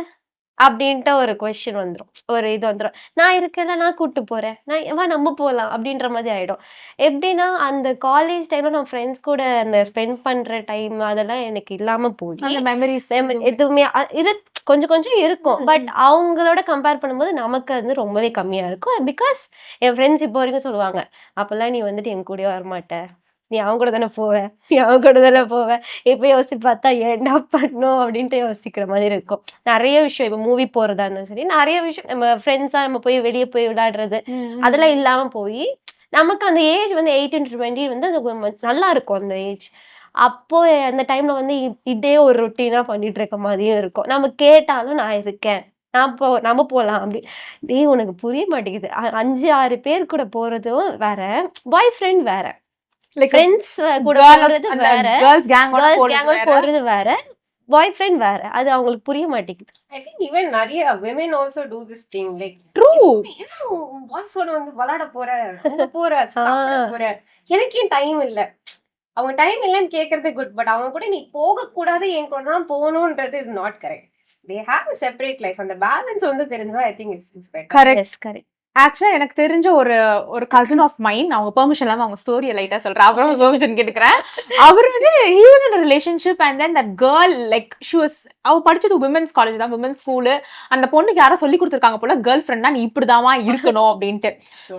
அப்படின்ட்டு ஒரு கொஸ்டின் வந்துரும். ஒரு இது வந்துரும். நான் இருக்கேன்ல, நான் கூட்டு போறேன். வா நம்ம போலாம் அப்படின்ற மாதிரி ஆயிடும். எப்படின்னா, அந்த காலேஜ் டைம்ல நான் ஃப்ரெண்ட்ஸ் கூட அந்த ஸ்பெண்ட் பண்ற டைம் அதெல்லாம் எனக்கு இல்லாம போயி, அந்த மெமரிஸ் எதுவுமே கொஞ்சம் கொஞ்சம் இருக்கும். பட் அவங்களோட கம்பேர் பண்ணும்போது நமக்கு அது ரொம்பவே கம்மியா இருக்கும். பிகாஸ் என் ஃப்ரெண்ட்ஸ் இப்போ வரைக்கும் சொல்லுவாங்க, "அப்பல்லாம் நீ வந்துட்டு என் கூடயே வரமாட்ட. நீ அவன் கூட தானே போவ. நீ அவன் கூட தானே போவ." இப்ப யோசிச்சு பார்த்தா ஏன்டா பண்ணோம் அப்படின்ட்டு யோசிக்கிற மாதிரி இருக்கும். நிறைய விஷயம் இப்ப மூவி போறதா இருந்தாலும் சரி, நிறைய விஷயம் நம்ம ஃப்ரெண்ட்ஸா நம்ம போய் வெளியே போய் விளையாடுறது அதெல்லாம் இல்லாம போய் நமக்கு அந்த ஏஜ் வந்து 18 to 20 வந்து அது நல்லா இருக்கும் அந்த ஏஜ். அப்போ அந்த டைம்ல வந்து இதே ஒரு ரொட்டீனா பண்ணிட்டு இருக்க மாதிரியும் இருக்கும். நம்ம கேட்டாலும் நான் இருக்கேன். நம்ம போலாம் அப்படி. டேய் உனக்கு புரிய மாட்டேங்குது. 5, 6 பேர் கூட போறதும் வேற, பாய் ஃப்ரெண்ட் வேற. லைக் ஃப்ரெண்ட்ஸ் கூட போறது வேற, கேர்ள்ஸ் கேங்கோட கேர்ள்ஸ் கேங்கோட போறது வேற, பாய் ஃப்ரெண்ட் வேற. அது அவங்களுக்கு புரிய மாட்டேங்குது. I think even நிறைய women also do this thing like true பாய்ஸோட வந்து விளையாட போற அங்க போற சாப்பிட போற எனக்கே டைம் இல்ல. அவங்க டைம் இல்லன்னு கேக்குறது குட், பட் அவங்க கூட நீ போக கூடாது என் கூட தான் போகணும்ன்றது is not correct. They have a separate life. அந்த பேலன்ஸ் வந்து தெரிஞ்சா I think it's better. Correct. Correct. ஆக்சுவலா எனக்கு தெரிஞ்ச ஒரு கசின் ஆஃப் மைன், அவங்க பெர்மிஷன் இல்லாம அவங்க ஸ்டோரியை லைட்டா சொல்றேன், அப்புறம் பெர்மிஷன் கேட்டுக்கிறேன். அவர் வந்து he was in a relationship and then that girl like she was அவ படிச்சது விமென்ஸ் காலேஜ் தான், விமென்ஸ் ஸ்கூலு. அந்த பொண்ணுக்கு யாரோ சொல்லி கொடுத்துருக்காங்க போல, கேர்ள் ஃப்ரெண்ட்னா நீ இப்படிதாமா இருக்கணும் அப்படின்ட்டு.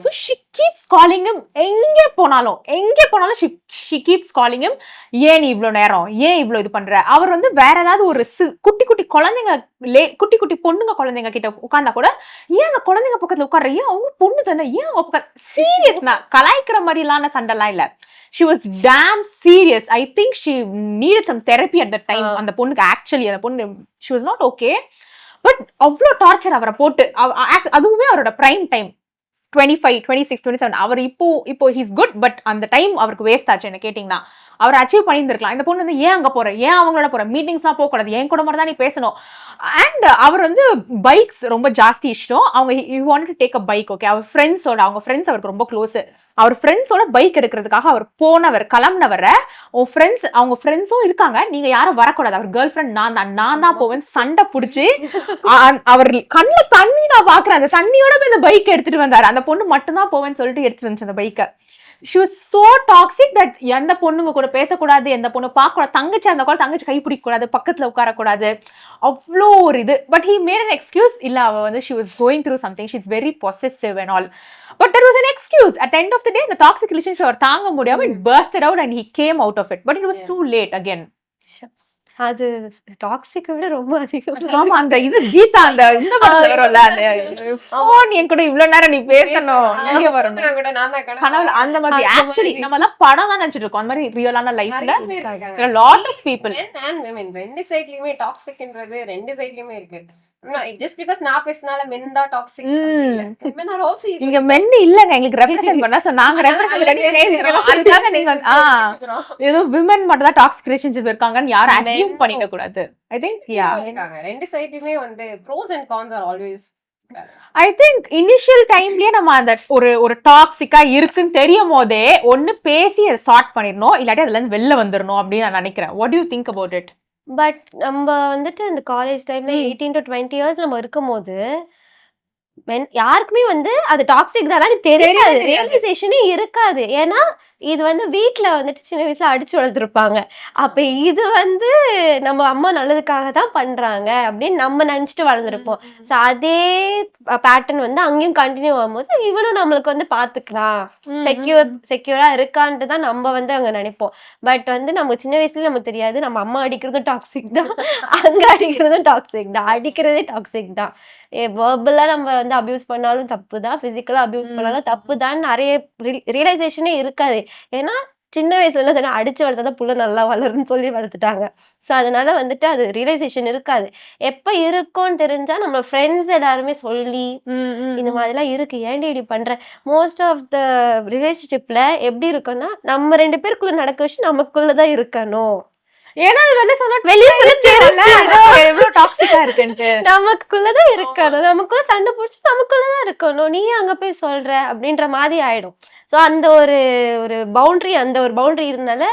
So she keeps calling him. எங்கே போனாலும் ஷி கீப்ஸ் காலிங் him. ஏன் நீ இவ்வளோ நேரம், ஏன் இவ்வளோ இது பண்ற. அவர் வந்து வேற ஏதாவது ஒரு குட்டி குட்டி குழந்தைங்க, குட்டி குட்டி பொண்ணுங்க குழந்தைங்க கிட்ட உட்கார்ந்தா கூட, ஏன் அந்த குழந்தைங்க பக்கத்துல உட்கார்ற, ஏன் அவங்க பொண்ணு தானே, ஏன் சீரியஸ்னா கலாய்க்கிற மாதிரிலான சண்டைலாம் இல்ல. She was damn serious. I think she needed some therapy at that time. அந்த பொண்ணுக்கு actually அந்த பொண்ணு she was not okay. But அவ்வளோ டார்ச்சர் அவரை போட்டு, அதுவுமே அவரோட பிரைம் டைம் 25, 26, 27. அவர் இப்போ ஹீஸ் குட், பட் அந்த டைம் அவருக்கு வேஸ்ட் ஆச்சு என்ன கேட்டிங்கன்னா. அவர் அச்சீவ் பண்ணியிருந்திருக்கலாம். இந்த பொண்ணு வந்து ஏன் அங்கே போற, ஏன் அவங்களோட போற, மீட்டிங்ஸ்லாம் போகக்கூடாது, என் கூட மாதிரி தான் நீ பேசணும். அண்ட் அவர் வந்து பைக்ஸ் ரொம்ப ஜாஸ்தி இஷ்டம். அவங்க you want to take a bike. Okay, அவங்க ஃப்ரெண்ட்ஸ் அவருக்கு ரொம்ப க்ளோஸ். அவர் ஃப்ரெண்ட்ஸோட பைக் எடுக்கிறதுக்காக அவர் கிளம்பினவரை அவங்க ஃப்ரெண்ட்ஸும் இருக்காங்க, நீங்க யாரும் வரக்கூடாது, அவர் கேர்ள் ஃப்ரெண்ட் நான் தான் போவேன் சண்டை பிடிச்சி அவர் கண்ணில் தண்ணி நான் பாக்குறேன், அந்த தண்ணியோட போய் இந்த பைக் எடுத்துட்டு வந்தாரு. அந்த பொண்ணு மட்டும்தான் போவேன்னு சொல்லிட்டு எடுத்துட்டு வந்துச்சு அந்த பைக்கை. She was so toxic that எந்த பொண்ணுங்க கூட பேசக்கூடாது, எந்த பொண்ணு பார்க்கக்கூடாது, தங்கச்சி அந்த கூட தங்கச்சி கை பிடிக்கக்கூடாது, பக்கத்துல உட்காரக்கூடாது, அவ்வளோ ஒரு இது. But he made an excuse. இல்ல அவ வந்து she was going through something, she's very possessive and all. But there was an excuse. At the end of the day, the toxic relationship அவர் தாங்க முடியாம it bursted out and he came out of it. But it was too late again. அது toxic விட ரொம்ப அதிகம். ஆமா, அந்த இது கீதா அந்த இந்த படத்துல வரும்ல, அந்த போன் என் கூட இவ்வளவு நேரம் நீ பேசணும், இங்க வரணும் கனவுல, அந்த மாதிரி. ஆக்சுவலி நம்ம எல்லாம் படம் தான் நினைச்சிட்டு இருக்கோம், அந்த மாதிரி ரியலான லைஃப்ல லாட் ஆஃப் பீப்புள் ரெண்டு சைட்லயுமே டாக்ஸிக்ன்றது ரெண்டு சைட்லயுமே இருக்கு. just because நான் பேசினால men தான் டாக்ஸிக் இல்ல, men are also இங்க men இல்லங்க எங்களுக்கு ரெப்ரசன்ட் பண்ணா, சோ நாங்க ரெப்ரசன்ட் பண்ணி பேசுறோம். அதுக்காக நீங்க ஏதோ women மட்டும் தான் டாக்ஸிக் ரிலேஷன்ஷிப் இருக்காங்கன்னு யாரும் அஸ்யூம் பண்ணிட கூடாது. I think இருக்காங்க ரெண்டு சைடுலயுமே வந்து pros and cons are always. I think initial டைம்லயே நம்ம அந்த ஒரு டாக்ஸிக்கா இருக்குன்னு தெரியும் போதே ஒன்னு பேசி அதை சார்ட் பண்ணிடணும், இல்லாட்டி அதுல இருந்து வெளில வந்துடணும் அப்படின்னு நான் நினைக்கிறேன். What do you think about it? But நம்ம வந்துட்டு இந்த காலேஜ் டைம்ல 18 to 20 இயர்ஸ் நம்ம இருக்கும்போது யாருக்குமே வந்து அது டாக்ஸிக் தானே தெரியாது, ரியலைசேஷனே இருக்காது. ஏன்னா இது வந்து வீட்டுல வந்துட்டு சின்ன வயசுல அடிச்சு வளர்த்துருப்பாங்க. அப்ப இது வந்து நம்ம அம்மா நல்லதுக்காக தான் பண்றாங்க அப்படின்னு நம்ம நினைச்சிட்டு வளர்ந்துருப்போம். ஸோ அதே பேட்டர்ன் வந்து அங்கேயும் கண்டினியூ ஆகும்போது இவனும் நம்மளுக்கு வந்து பாத்துக்கலாம், செக்யூரா இருக்கான்ட்டு தான் நம்ம வந்து அங்க நினைப்போம். பட் வந்து நம்ம சின்ன வயசுல நமக்கு தெரியாது, நம்ம அம்மா அடிக்கிறதும் டாக்ஸிக் தான், அங்க அடிக்கிறதும் டாக்ஸிக் தான், அடிக்கிறதே டாக்ஸிக் தான். வெர்பலா நம்ம வந்து அபியூஸ் பண்ணாலும் தப்பு தான், பிசிக்கலா அபியூஸ் பண்ணாலும் தப்பு தான். நிறைய ரியலைசேஷனே இருக்காது. ஏன்னா சின்ன வயசுல என்ன சொன்னா, அடிச்சு வளர்த்தாதான் புள்ள நல்லா வளருன்னு சொல்லி வளர்த்துட்டாங்க. ஸோ அதனால வந்துட்டு அது ரியலைசேஷன் இருக்காது. எப்ப இருக்கும்னு தெரிஞ்சா நம்ம ஃப்ரெண்ட்ஸ் எல்லாருமே சொல்லி இந்த மாதிரிலாம் இருக்கு, ஏன்டி இப்படி பண்ற. மோஸ்ட் ஆஃப் த ரிலேஷன்ஷிப்ல எப்படி இருக்குன்னா, நம்ம 2 பேருக்குள்ள நடக்க வச்சு நமக்குள்ளதான் இருக்கணும். ஏன்னா வெளியே சொன்னா எவ்வளவு டாக்ஸிக்கா இருக்குன்ட்டு நமக்குள்ளதான் இருக்கணும், நமக்குள்ள சண்டை போச்சு நமக்குள்ளதான் இருக்கணும், நீ அங்க போய் சொல்ற அப்படின்ற மாதிரி ஆயிடும். ஸோ அந்த ஒரு பவுண்டரி இருந்தால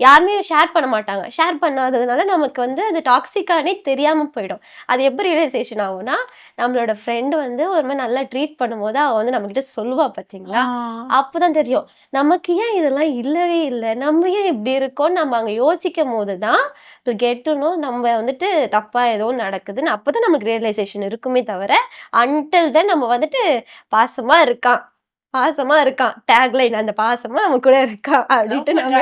யாருமே ஷேர் பண்ண மாட்டாங்க. ஷேர் பண்ணாததுனால நமக்கு வந்து அது டாக்ஸிக்கானே தெரியாம போயிடும். அது எப்படி ரியலைசேஷன் ஆகும்னா, நம்மளோட ஃப்ரெண்ட் வந்து ஒரு மாதிரி நல்லா ட்ரீட் பண்ணும்போது அவ வந்து நம்மகிட்ட சொல்லுவா பார்த்தீங்களா? அப்பதான் தெரியும். நமக்கு ஏன் இதெல்லாம் இல்லவே இல்ல. நம்ம ஏன் இப்படி இருக்கோம்னு நம்ம அங்க யோசிக்கும்போது தான் கெட் டு நோ நம்ம வந்துட்டு தப்பா ஏதோ நடக்குதுன்னு அப்பதான் நமக்கு ரியலைசேஷன் இருக்குமே தவிர, அன்டில் தென் நம்ம வந்துட்டு பாசமா இருக்கான். பாசமா இருக்கான். டேக்லைன் அந்த பாசமா நம்ம கூட இருக்கான் அப்படின்ட்டு நம்ம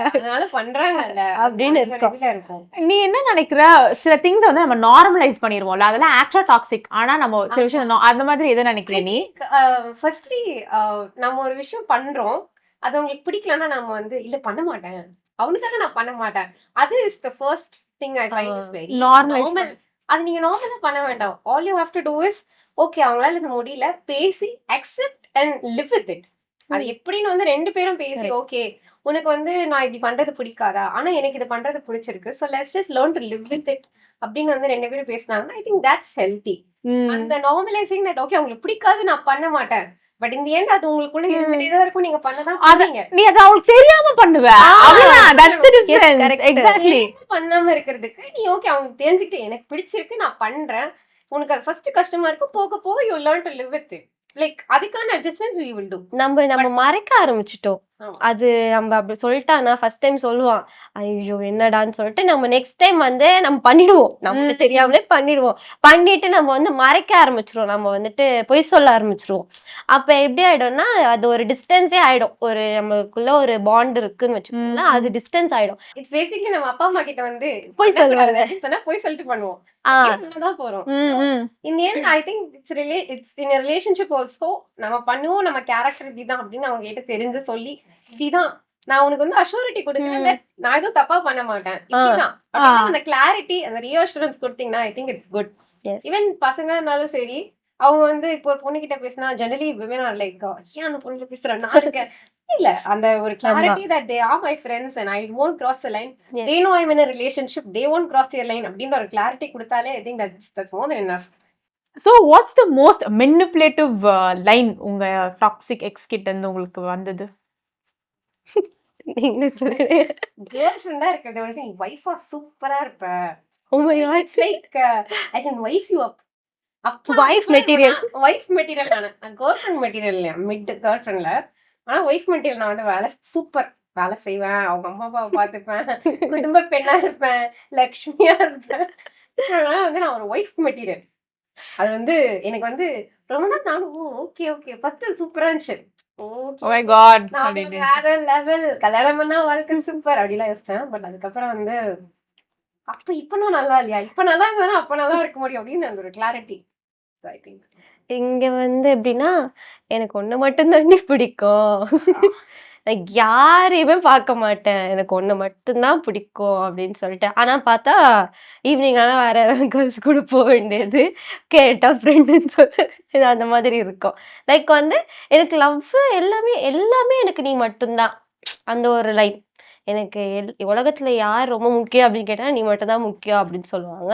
அதனால பண்றாங்கல்ல அப்படின்னு இருக்கோம். இருக்கும். நீ என்ன நினைக்கிற? சில திங்ஸ் வந்து நம்ம நார்மலைஸ் பண்ணிருவோம்ல, அதெல்லாம் ஆக்சுவலா டாக்ஸிக். ஆனா நம்ம சில விஷயம் அந்த மாதிரி எதை நினைக்கிற நீ? ஃபர்ஸ்ட்லி நம்ம ஒரு விஷயம் பண்றோம், அது உங்களுக்கு பிடிக்கலன்னா நம்ம வந்து இல்ல பண்ண மாட்டேன், அவனுக்காக நான் பண்ண மாட்டேன். அது is the first thing I find is very normal. அது நீங்க நார்மலா பண்ண வேண்டாம். All you have to do is okay, அவங்களால இது முடியல, பேசி accept and live with it. அது எப்படின்னு வந்து 2 பேரும் பேசி ஓகே உனக்கு வந்து நான் இப்படி பண்றது பிடிக்காதா, ஆனா எனக்கு இது பண்றது பிடிச்சிருக்கு, so let's just learn to live with it அப்படின்னு வந்து 2 பேரும் பேசினாங்கன்னா ஐ திங்க் தட்ஸ் ஹெல்தி. அந்த நார்மலைசிங் தட் ஓகே உங்களுக்கு பிடிக்காது நான் பண்ண மாட்டேன், பட் இந்த எண்ட் அது உங்களுக்குள்ள இருந்துட்டே தான் இருக்கும், நீங்க பண்ணதான் பண்ணுவீங்க. நீ அது அவளுக்கு தெரியாம பண்ணுவ, அவ்வளவுதான். That's the difference. Exactly. பண்ணாம இருக்கிறதுக்கு நீ ஓகே அவங்களுக்கு தெரிஞ்சுக்கிட்டு எனக்கு பிடிச்சிருக்கு நான் பண்றேன், உனக்கு அது ஃபர்ஸ்ட் கஷ்டமா இருக்கும், போக போக you learn to live with it. Like அதுக்கான அட்ஜஸ்ட்மெண்ட்ஸ் we will do. நம்ம மறைக்க ஆரம்பிச்சிட்டோம். அது நம்ம அப்படி சொல்லிட்டானா ஃபர்ஸ்ட் டைம் சொல்லுவான், ஐயோ என்னடான்னு சொல்லிட்டு நம்ம நெக்ஸ்ட் டைம் வந்து நம்ம பண்ணிடுவோம், நம்மளுக்கு தெரியாமலே பண்ணிடுவோம். பண்ணிட்டு நம்ம வந்து மறைக்க ஆரம்பிச்சிருவோம், நம்ம வந்துட்டு பொய் சொல்ல ஆரம்பிச்சிருவோம். அப்ப எப்படி ஆயிடும்னா அது ஒரு டிஸ்டன்ஸே ஆயிடும். ஒரு நமக்குள்ள ஒரு பாண்ட் இருக்குன்னு வச்சுக்கோங்களா, அது டிஸ்டன்ஸ் ஆயிடும். இட்ஸ் பேசிக்கலி நம்ம அப்பா அம்மா கிட்ட வந்து பொய் சொல்லுவாங்க, பொய் சொல்லிட்டு பண்ணுவோம், தான் போறோம். இந்த end I think it's in a relationship also நம்ம பண்ணுவோம், நம்ம கேரக்டர் இப்படிதான் அப்படின்னு அவங்க கிட்ட தெரிஞ்சு சொல்லி இப்படிதான் நான் உனக்கு வந்து அஷூரிட்டி கொடுக்குறேன், நான் எதுவும் தப்பா பண்ண மாட்டேன் இப்படிதான் அந்த கிளாரிட்டி அந்த ரீஅஷூரன்ஸ் கொடுத்தீங்கன்னா I think it's good. Even பசங்க இருந்தாலும் சரி, அவங்க வந்து இப்போ ஒரு பொண்ணு கிட்ட பேசினா ஜெனரலி விமன் ஆர் லைக் ஏன் அந்த பொண்ணு பேசுறேன் நான் இருக்கேன் இல்ல, அந்த ஒரு clarity that they are my friends and I won't cross the line, they know I'm in a relationship, they won't cross their line அப்படின்ற ஒரு கிளாரிட்டி கொடுத்தாலே I think that's more than enough. So what's the most manipulative line உங்க toxic X கிட்ட இருந்து உங்களுக்கு வந்தது? நீங்க சொல்லுங்க. கேர்ள் ஃப்ரெண்டா இருக்கிறத விட நீ வைஃபா சூப்பரா இருப்ப. Oh my god, it's like I can wife you up. Wife material. Wife material நான் கேர்ள் ஃப்ரெண்ட் மெட்டீரியல் இல்லையா, மிட் கேர்ள் ஃப்ரெண்ட்ல. ஆனா வைஃப் மெட்டீரியல் நான் வந்து வேலை சூப்பர் வேலை செய்வேன், அவங்க அம்மா அப்பாவை பார்த்துப்பேன், குடும்ப பெண்ணா இருப்பேன், லக்ஷ்மியா இருப்பேன். அதனால வந்து நான் ஒரு வைஃப் மெட்டீரியல். அது வந்து எனக்கு வந்து ரொம்ப நாள் நானும் ஓகே ஓகே ஃபர்ஸ்ட் சூப்பரா இருந்துச்சு, Oh my god, வேற லெவல் கல்யாணம் பண்ணா வாழ்க்கை சூப்பர் அப்படிலாம் யோசிச்சேன். பட் அதுக்கப்புறம் வந்து அப்ப இப்ப நான் நல்லா இல்லையா, இப்ப நல்லா இருந்தா அப்ப நல்லா இருக்க முடியும் அப்படின்னு அந்த ஒரு கிளாரிட்டி. ஐ திங்க் இங்க வந்து எப்படின்னா எனக்கு ஒண்ணு மட்டும் தாண்டி பிடிக்கும், நான் யாரையுமே பார்க்க மாட்டேன், எனக்கு ஒண்ணு மட்டும்தான் பிடிக்கும் அப்படின்னு சொல்லிட்டு. ஆனா பார்த்தா ஈவினிங் ஆனா வேற யாராவது கேர்ள்ஸ் கூட போக வேண்டியது, கேட்டா ஃப்ரெண்டுன்னு சொல்லி அந்த மாதிரி இருக்கும். லைக் வந்து எனக்கு லவ் எல்லாமே எல்லாமே எனக்கு நீ மட்டும்தான், அந்த ஒரு லைன். எனக்கு உலகத்துல யார் ரொம்ப முக்கியம் அப்படின்னு கேட்டா நீ மட்டும் தான் முக்கியம் அப்படின்னு சொல்லுவாங்க.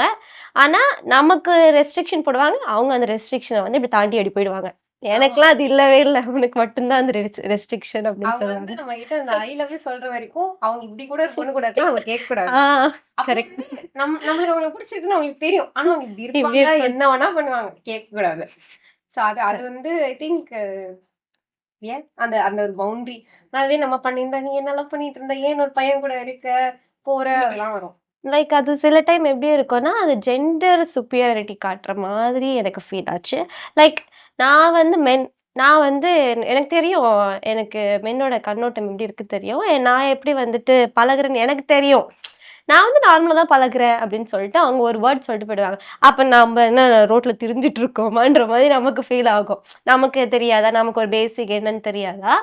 ஆனா நமக்கு ரெஸ்ட்ரிக்ஷன் போடுவாங்க, அவங்க அந்த ரெஸ்ட்ரிக்ஷனை வந்து இப்படி தாண்டி அடி போயிடுவாங்க. எனக்குலாம் அது இல்லவே இல்லை, உனக்கு மட்டும்தான் அந்த ரெஸ்ட்ரிக்ஷன் அப்படின்னு அவங்க சொல்லுவாங்க. வந்து நம்ம கிட்ட அந்த ஐ லவ் யூ சொல்ற வரைக்கும் அவங்க இப்படி கூட பொண்ணு கூட இருக்கலாம், நம்ம கேட்க கூடாது. கரெக்ட். நம்மளுக்கு அவங்களுக்கு பிடிச்சிருக்குன்னு அவங்களுக்கு தெரியும், ஆனா அவங்க இப்படி இருப்பாங்க என்ன வேணா பண்ணுவாங்க, கேட்க கூடாது. சோ அது வந்து ஐ திங்க் ஏன் அந்த அந்த ஒரு பவுண்டரி அதுவே நம்ம பண்ணியிருந்தா நீ என்னெல்லாம் பண்ணிட்டு இருந்தா, ஏன் ஒரு பையன் கூட இருக்க போற அதெல்லாம் வரும். லைக் அது சில டைம் எப்படி இருக்கும்னா அது ஜெண்டர் சுப்பீரியாரிட்டி காட்டுற மாதிரி எனக்கு ஃபீல் ஆச்சு. லைக் நான் வந்து நான் வந்து எனக்கு தெரியும், எனக்கு மென்னோட கண்ணோட்டம் எப்படி இருக்கு தெரியும், நான் எப்படி வந்துட்டு பழகுறேன்னு எனக்கு தெரியும். நான் வந்து நார்மலாக தான் பழகுறேன் அப்படின்னு சொல்லிட்டு அவங்க ஒரு வேர்ட் சொல்லிட்டு போயிடுவாங்க. அப்போ நம்ம என்ன ரோட்டில் திரிஞ்சிட்டு இருக்கோமான்ற மாதிரி நமக்கு ஃபீல் ஆகும். நமக்கு தெரியாதா, நமக்கு ஒரு பேசிக் என்னன்னு தெரியாதா,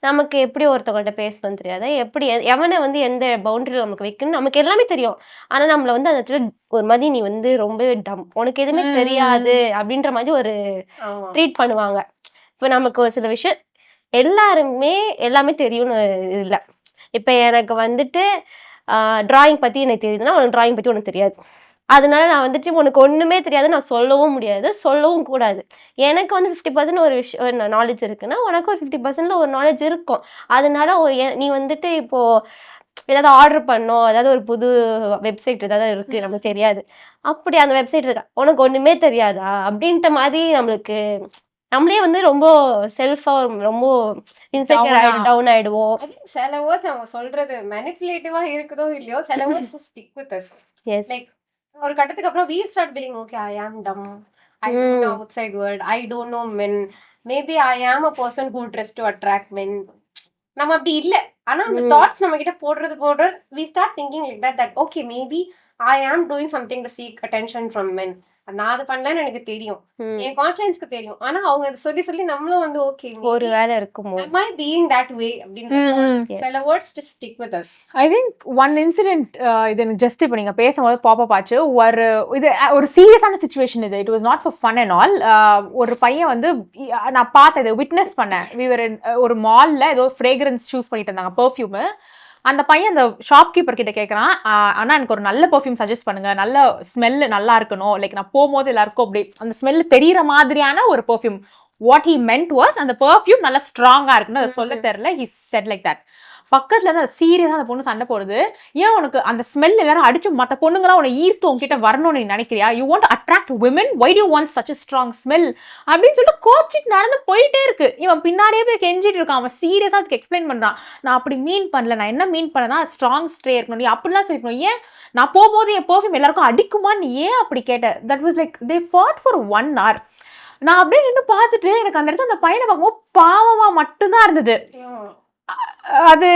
நமக்கு எப்படி ஒருத்தவங்கள்ட்ட பேசணும்னு தெரியாதா, எப்படி எவனை வந்து எந்த பவுண்டரியில் நமக்கு வைக்கணும் நமக்கு எல்லாமே தெரியும். ஆனால் நம்மளை வந்து அந்த இடத்துல ஒரு மாதிரி நீ வந்து ரொம்ப டம், உனக்கு எதுவுமே தெரியாது அப்படின்ற மாதிரி ஒரு ட்ரீட் பண்ணுவாங்க. இப்போ நமக்கு ஒரு சில விஷயம் எல்லாருமே எல்லாமே தெரியும்னு இல்லை. இப்போ எனக்கு வந்துட்டு டிராயிங் பற்றி எனக்கு தெரியுதுன்னா உனக்கு டிராயிங் பற்றி உனக்கு தெரியாது, அதனால நான் வந்துட்டு உனக்கு ஒன்றுமே தெரியாது நான் சொல்லவும் முடியாது, சொல்லவும் கூடாது. எனக்கு வந்து 50% ஒரு விஷயம் நாலேஜ் இருக்குன்னா உனக்கு ஒரு 50% ஒரு நாலேஜ் இருக்கும். அதனால நீ வந்துட்டு இப்போது ஏதாவது ஆர்டர் பண்ணோம், ஏதாவது ஒரு புது வெப்சைட் ஏதாவது இருக்கு நமக்கு தெரியாது. அப்படி அந்த வெப்சைட் இருக்கா, உனக்கு ஒண்ணுமே தெரியாதா அப்படின்ற மாதிரி நம்மளுக்கு நம்மளே வந்து ரொம்ப செல்ஃபா ரொம்ப இன்செக்யூர் ஆயிடும், டவுன் ஆயிடுவோம். I think சில வேர்ட்ஸ் அவங்க சொல்றது மேனிப்புலேட்டிவா இருக்குதோ இல்லையோ, சில words stick with as. Yes. Like ஒரு கட்டத்துக்கு அப்புறம் we start feeling okay, I am dumb, I don't know outside world, I don't know men, maybe I am a person who dress to attract men. நம்ம அப்படி இல்ல. ஆனா அந்த thoughts நம்ம கிட்ட போடுறது we start thinking like that okay, maybe I am doing something to seek attention from men. நான் அதை பண்ணலன்னு எனக்கு தெரியும், என் கான்ஷியன்ஸ்க்கு தெரியும். ஆனா அவங்க அதை சொல்லி சொல்லி நம்மளும் வந்து ஓகே, ஒரு வேலை இருக்குமோ, am I being that way அப்படின்ற சில words just stick with us. I think one incident இது எனக்கு ஜஸ்ட் இப்போ நீங்கள் பேசும்போது பாப்பப் ஆச்சு. ஒரு சீரியஸான சுச்சுவேஷன் இது. It was not for fun and all. ஒரு பையன் வந்து நான் பார்த்தேன், இதை விட்னஸ் பண்ணேன். ஒரு மாலில் ஏதோ ஃப்ரேக்ரன்ஸ் சூஸ் பண்ணிட்டு இருந்தாங்க, பெர்ஃப்யூமு. அந்த பையன் அந்த ஷாப்கீப்பர் கிட்ட கேட்குறான், ஆனால் எனக்கு ஒரு நல்ல பெர்ஃப்யூம் சஜஸ்ட் பண்ணுங்க, நல்ல ஸ்மெல்லு நல்லா இருக்கணும், லைக் நான் போகும்போது எல்லாருக்கும் அப்படி அந்த ஸ்மெல்லு தெரிகிற மாதிரியான ஒரு பெர்ஃப்யூம். வாட் ஹி மென்ட் வாஸ் அந்த பெர்ஃப்யூம் நல்லா ஸ்ட்ராங்காக இருக்குன்னு அதை சொல்ல தெரியல. He said like that. பக்கத்துல இருந்து அது சீரியஸாக அந்த பொண்ணு சண்டை போடுது. ஏன் உனக்கு அந்த ஸ்மெல் எல்லாரும் அடிச்சு மற்ற பொண்ணுங்களாம் உன்னை ஈர்த்து உங்ககிட்ட வரணும்னு நீ நினைக்கிறியா? You want attract women, why do want such a strong smell அப்படின்னு சொல்லிட்டு கோச்சிட்டு நடந்து போயிட்டே இருக்கு. இவன் பின்னாடியே போய் கெஞ்சிட்டு இருக்கான். அவன் சீரியஸாக அதுக்கு எக்ஸ்பிளைன் பண்ணுறான், நான் அப்படி மீன் பண்ணல, நான் என்ன மீன் பண்ணனா ஸ்ட்ராங் ஸ்ட்ரே இருக்கணும், நீ அப்படிலாம் சொல்லிக்கணும். ஏன் நான் போகும்போது என் பெர்ஃப்யூம் எல்லாருக்கும் அடிக்குமா, நீ ஏன் அப்படி கேட்ட? That was like they ஃபாட் for 1 hour. நான் அப்படியே நின்று பார்த்துட்டு எனக்கு அந்த இடத்துல அந்த பையனை பார்க்கும்போது பாவமா மட்டும்தான் இருந்தது. அது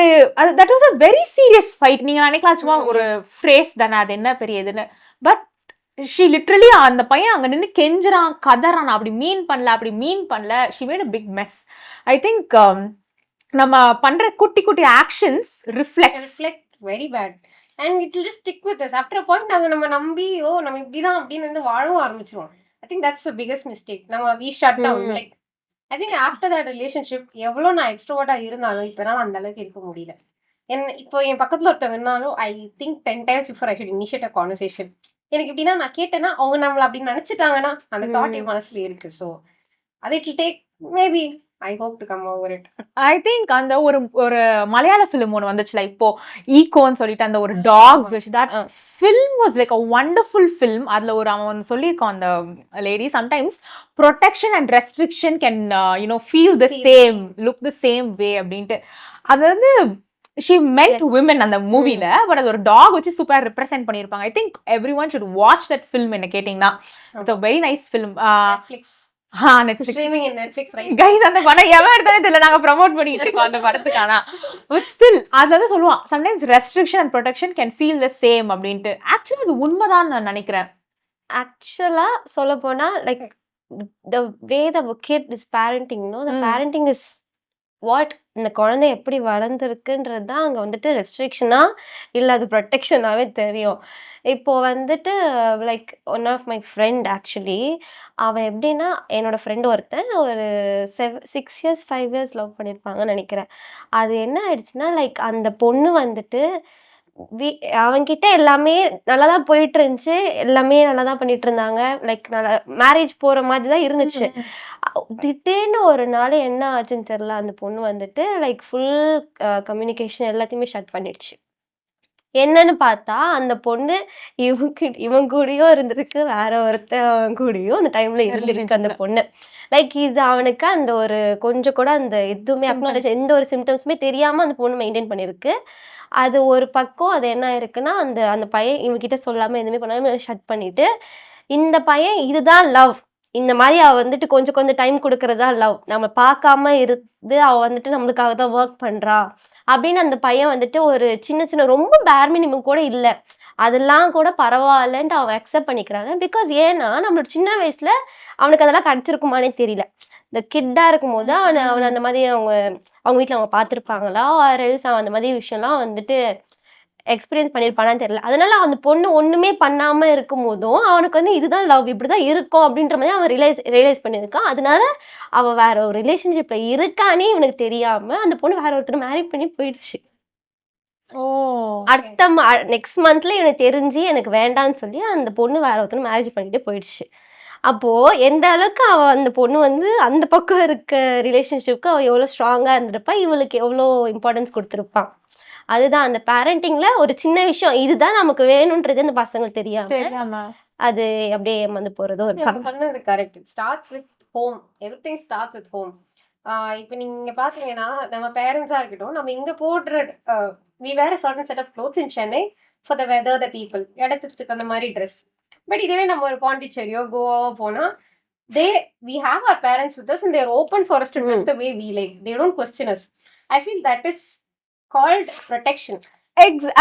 that was a very serious fight. நீங்க நினைக்கலாம் சும்மா ஒரு ஃப்ரேஸ் தானே, அது என்ன பெரிய இதுன்னு. பட் ஷி லிட்ரலி அந்த பையன் அங்க நின்று கெஞ்சுறான், கதறான், அப்படி மீன் பண்ணல. She made a big mess. I think நம்ம பண்ற குட்டி குட்டி actions reflect very bad and it will just stick with us. After a point அதை நம்ம நம்பி நம்ம இப்படிதான் அப்படின்னு வந்து வாழவும் ஆரம்பிச்சிருவோம். I think that's the biggest mistake. நம்ம we shut down. Like I think after that relationship எவ்வளோ நான் எக்ஸ்ட்ரோவர்ட்டா இருந்தாலும் இப்போ நான் அந்த அளவுக்கு இருக்க முடியல. இப்போ என் பக்கத்துல ஒருத்தவங்க இருந்தாலும் I think 10 times before I should initiate a conversation. எனக்கு எப்படின்னா நான் கேட்டேன்னா அவங்க நம்மள அப்படின்னு நினைச்சிட்டாங்கன்னா அந்த தாட் என் மனசுல இருக்கு. ஸோ அது it will take maybe I hope to come over it. I think அந்த ஒரு மலையாள ஃபிலிம் ஒன்று வந்துச்சுல இப்போ, ஈகோன்னு சொல்லிட்டு, அந்த ஒரு டாக்ஸ் வச்சு, that film was like a wonderful film. அதில் அவன் சொல்லியிருக்கான் அந்த lady, sometimes protection and restriction can feel the same, look the same way அப்படின்ட்டு. அது வந்து she meant women அந்த மூவில. பட் அது ஒரு டாக் வச்சு சூப்பரா ரெப்ரசென்ட் பண்ணியிருப்பாங்க. I think everyone should watch that film. என்ன கேட்டிங்கன்னா it's a very nice film. Netflix streaming in Netflix right guys. அந்த படம் எவன் எடுத்தானே தெரியல, நாங்க ப்ரோமோட் பண்ணிட்டு இருக்கோம் அந்த படத்துக்கான. பட் ஸ்டில் அதுல சொல்லுவான், sometimes restriction and protection can feel the same அப்படின்ட்டு. ஆக்சுவலி அது உண்மைதான் நான் நினைக்கிறேன். ஆக்சுவலா சொல்ல போனா like the way the kid is parenting, the parenting is what இந்த குழந்தை எப்படி வளர்ந்துருக்குன்றது தான் அங்கே வந்துட்டு ரெஸ்ட்ரிக்ஷனா இல்லை அது ப்ரொடெக்ஷனாகவே தெரியும். இப்போது வந்துட்டு like one of my friend actually, அவன் எப்படின்னா என்னோடய ஃப்ரெண்டு ஒருத்தன் ஒரு 6 years 5 years லவ் பண்ணியிருப்பாங்கன்னு நினைக்கிறேன். அது என்ன ஆயிடுச்சுன்னா லைக் அந்த பொண்ணு வந்துட்டு அவன்கிட்ட எல்லாமே நல்லா தான் போயிட்டு இருந்துச்சு, எல்லாமே நல்லா தான் பண்ணிட்டு இருந்தாங்க, லைக் நல்லா மேரேஜ் போகிற மாதிரி தான் இருந்துச்சு. திடீர்னு ஒரு நாள் என்ன ஆச்சுன்னு தெரியல, அந்த பொண்ணு வந்துட்டு லைக் ஃபுல் கம்யூனிகேஷன் எல்லாத்தையுமே ஷட் பண்ணிடுச்சு. என்னன்னு பார்த்தா அந்த பொண்ணு இவன் கூடயும் இருந்திருக்கு, வேற ஒருத்தன் கூடயும் அந்த டைம்ல இருந்திருக்கு அந்த பொண்ணு. லைக் இது அவனுக்கு அந்த ஒரு கொஞ்சம் கூட அந்த எதுவுமே அக்னாலேஜ், எந்த ஒரு சிம்டம்ஸுமே தெரியாம அந்த பொண்ணு மெயின்டைன் பண்ணிருக்கு. அது ஒரு பக்கம் அது என்ன இருக்குன்னா, அந்த அந்த பையன் இவங்கிட்ட சொல்லாம எதுவுமே பண்ணாம ஷட் பண்ணிட்டு, இந்த பையன் இதுதான் லவ், இந்த மாதிரி அவ வந்துட்டு கொஞ்சம் கொஞ்சம் டைம் கொடுக்கறதா லவ், நம்ம பார்க்காம இருந்து அவ வந்துட்டு நம்மளுக்காக தான் ஒர்க் பண்றா அப்படின்னு அந்த பையன் வந்துட்டு ஒரு சின்ன சின்ன ரொம்ப பேர் மினிமம் கூட இல்லை, அதெல்லாம் கூட பரவாயில்லன்ட்டு அவன் அக்செப்ட் பண்ணிக்கிறாங்க. பிகாஸ் ஏன்னா நம்மளோட சின்ன வயசுல அவனுக்கு அதெல்லாம் கிடைச்சிருக்குமானே தெரியல. இந்த கிட்டா இருக்கும் போது அவனை அந்த மாதிரி அவங்க வீட்டில் அவங்க பார்த்துருப்பாங்களா, ஆர்எல்ஸ் அவன் அந்த மாதிரி விஷயம்லாம் வந்துட்டு எக்ஸ்பீரியன்ஸ் பண்ணியிருப்பானான்னு தெரியல. அதனால அந்த பொண்ணு ஒன்றுமே பண்ணாமல் இருக்கும் போதும் அவனுக்கு வந்து இதுதான் லவ், இப்படி தான் இருக்கும் அப்படின்ற மாதிரி அவன் ரியலைஸ் பண்ணியிருக்கான். அதனால அவள் வேற ஒரு ரிலேஷன்ஷிப்பில் இருக்கானே இவனுக்கு தெரியாமல் அந்த பொண்ணு வேற ஒருத்தர் மேரேஜ் பண்ணி போயிடுச்சு. அடுத்த நெக்ஸ்ட் மந்த்ல எனக்கு தெரிஞ்சு எனக்கு வேண்டான்னு சொல்லி அந்த பொண்ணு வேற ஒருத்தர் மேரேஜ் பண்ணிட்டு போயிடுச்சு. அப்போ எந்த அளவுக்கு அவள் அந்த பொண்ணு வந்து அந்த பக்கம் இருக்க ரிலேஷன்ஷிப்க்கு அவள் எவ்வளோ ஸ்ட்ராங்காக இருந்திருப்பா, இவளுக்கு எவ்வளோ இம்பார்ட்டன்ஸ் கொடுத்துருப்பான். அதுதான் அந்த பேரண்டிங்ல ஒரு சின்ன விஷயம் இதுதான் நமக்கு வேணும்ன்றது அந்த பசங்களுக்கு தெரியாம அது அப்படியே ஏமாந்து போறதும் இருக்காங்க. சொன்னது correct. It starts with home. Everything starts with home. இப்போ நீங்க பாத்தீங்கன்னா நம்ம பேரண்ட்ஸா இருக்கட்டும், நம்ம இங்க போடுற we wear a certain set of clothes in Chennai for the weather, the people, இடத்துக்கு அந்த மாதிரி ட்ரெஸ். பட் இதுவே நம்ம ஒரு பாண்டிச்சேரியோ கோவாவோ போனா we have our parents with us and they are open for us to dress the way we like. They don't question us. I feel that is called protection.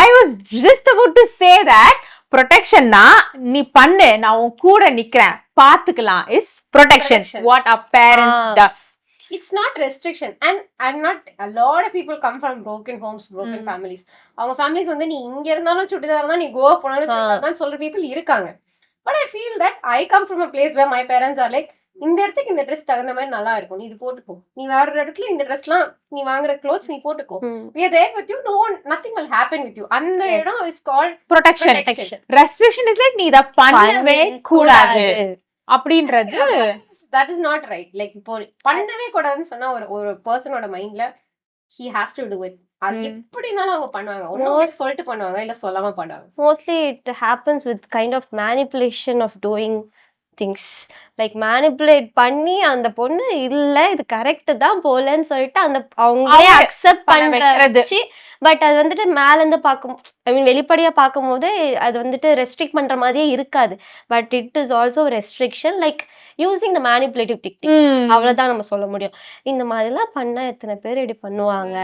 I was just about to say that protection na நீ பண்ணு நான் உன் கூட நிக்கிறேன் பாத்துக்கலாம் is protection. What our parents does. It's not restriction. And I'm not, a lot of people come from broken homes, broken families. அவங்க families வந்து நீ இங்க இருந்தாலும் சுடிதார் தான், நீ கோவா போனாலும் சுடிதார் தான் சொல்ற people இருக்காங்க. But I feel that I come from a place where my parents are like, இந்த இடத்துக்கு இந்த ட்ரெஸ் தகுந்த மாதிரி நல்லா இருக்கும், நீ இது போட்டுக்கோ, நீ வேற இடத்துல இந்த ட்ரெஸ்லாம் நீ வாங்குற க்ளோத்ஸ் நீ போட்டுக்கோ, we are there with you, nothing will happen with you. அந்த இடம் is called protection. Restriction is like நீ இத பண்ணவே கூடாது அப்படின்றது. That is not right. Like இப்போ பண்ணவே கூடாதுன்னு சொன்னா ஒரு பர்சனோட மைண்ட்ல he has to do it. அது எப்படினாலும் அவங்க பண்ணுவாங்க. ஒண்ணு சொல்லிட்டு பண்ணுவாங்க, இல்ல சொல்லாம பண்ணுவாங்க. Mostly it happens with kind of manipulation of doing things. Like manipulate பண்ணி அந்த பொண்ணு இல்ல இது கரெக்ட் தான் போலன்னு சொல்லிட்டு அந்த அவங்களே அக்செப்ட் பண்றது. பட் அது வந்துட்டு மேல இருந்து பார்க்கும், ஐ மீன் வெளிப்படையா பார்க்கும் போது அது வந்துட்டு ரெஸ்ட்ரிக்ட் பண்ற மாதிரியே இருக்காது. But it is also restriction, like using the manipulative technique. அவ்வளவுதான் நம்ம சொல்ல முடியும். இந்த மாதிரிலாம் பண்ணா எத்தனை பேர் இப்படி பண்ணுவாங்க,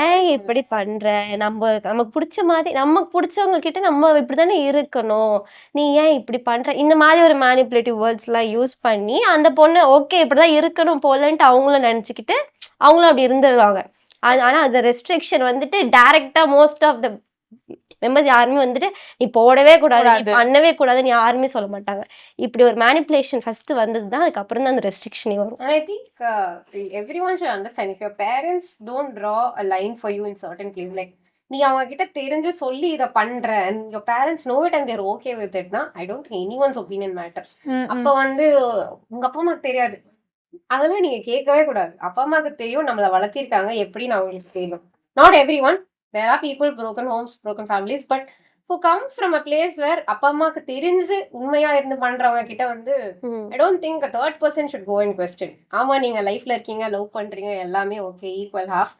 ஏன் இப்படி பண்ற, நமக்கு பிடிச்ச மாதிரி நமக்கு பிடிச்சவங்க கிட்ட நம்ம இப்படித்தானே இருக்கணும், நீ ஏன் இப்படி பண்ற, இந்த மாதிரி ஒரு மேனிபுலேட்டிவ் வேர்ட்ஸ் எல்லாம் யூஸ் பண்ணி அந்த பொண்ணு ஓகே இப்படிதான் இருக்கணும் போலன்ட்டு அவங்களும் நினைச்சுக்கிட்டு அவங்களும் அப்படி இருந்துருவாங்க. ஆனா அந்த ரெஸ்ட்ரிக்ஷன் வந்துட்டு டைரக்டா மோஸ்ட் ஆஃப் த மெம்பர்ஸ் யாருமே வந்துட்டு நீ போடவே கூடாது, நீ பண்ணவே கூடாதுன்னு யாருமே சொல்ல மாட்டாங்க. இப்படி ஒரு மேனிபுலேஷன் ஃபர்ஸ்ட் வந்ததுதான், அதுக்கப்புறம் தான் அந்த ரெஸ்ட்ரிக்ஷனே வரும். And I think everyone should understand, if your parents don't draw a line for you in certain places, like நீ அவங்க கிட்ட தெரிஞ்சு சொல்லி இத பண்ற and your parents know it and they're okay with it na, I don't think anyone's opinion matter. அப்ப வந்து உங்க அப்பா அம்மாக்கு தெரியாது, அதெல்லாம் நீங்க கேட்கவே கூடாது. அப்பா அம்மாக்கு தெரியும் நம்மள வளர்த்திருக்காங்க எப்படின்னு அவங்களுக்கு தெரியும். Not everyone, there are people, broken homes, broken families, but who come from a place where அப்பா அம்மாக்கு தெரிஞ்சு உண்மையா இருந்து பண்றவங்க கிட்ட வந்து I don't think a third person should go and question. ஆமா நீங்க லைஃப்ல இருக்கீங்க, லவ் பண்றீங்க, எல்லாமே okay, equal half.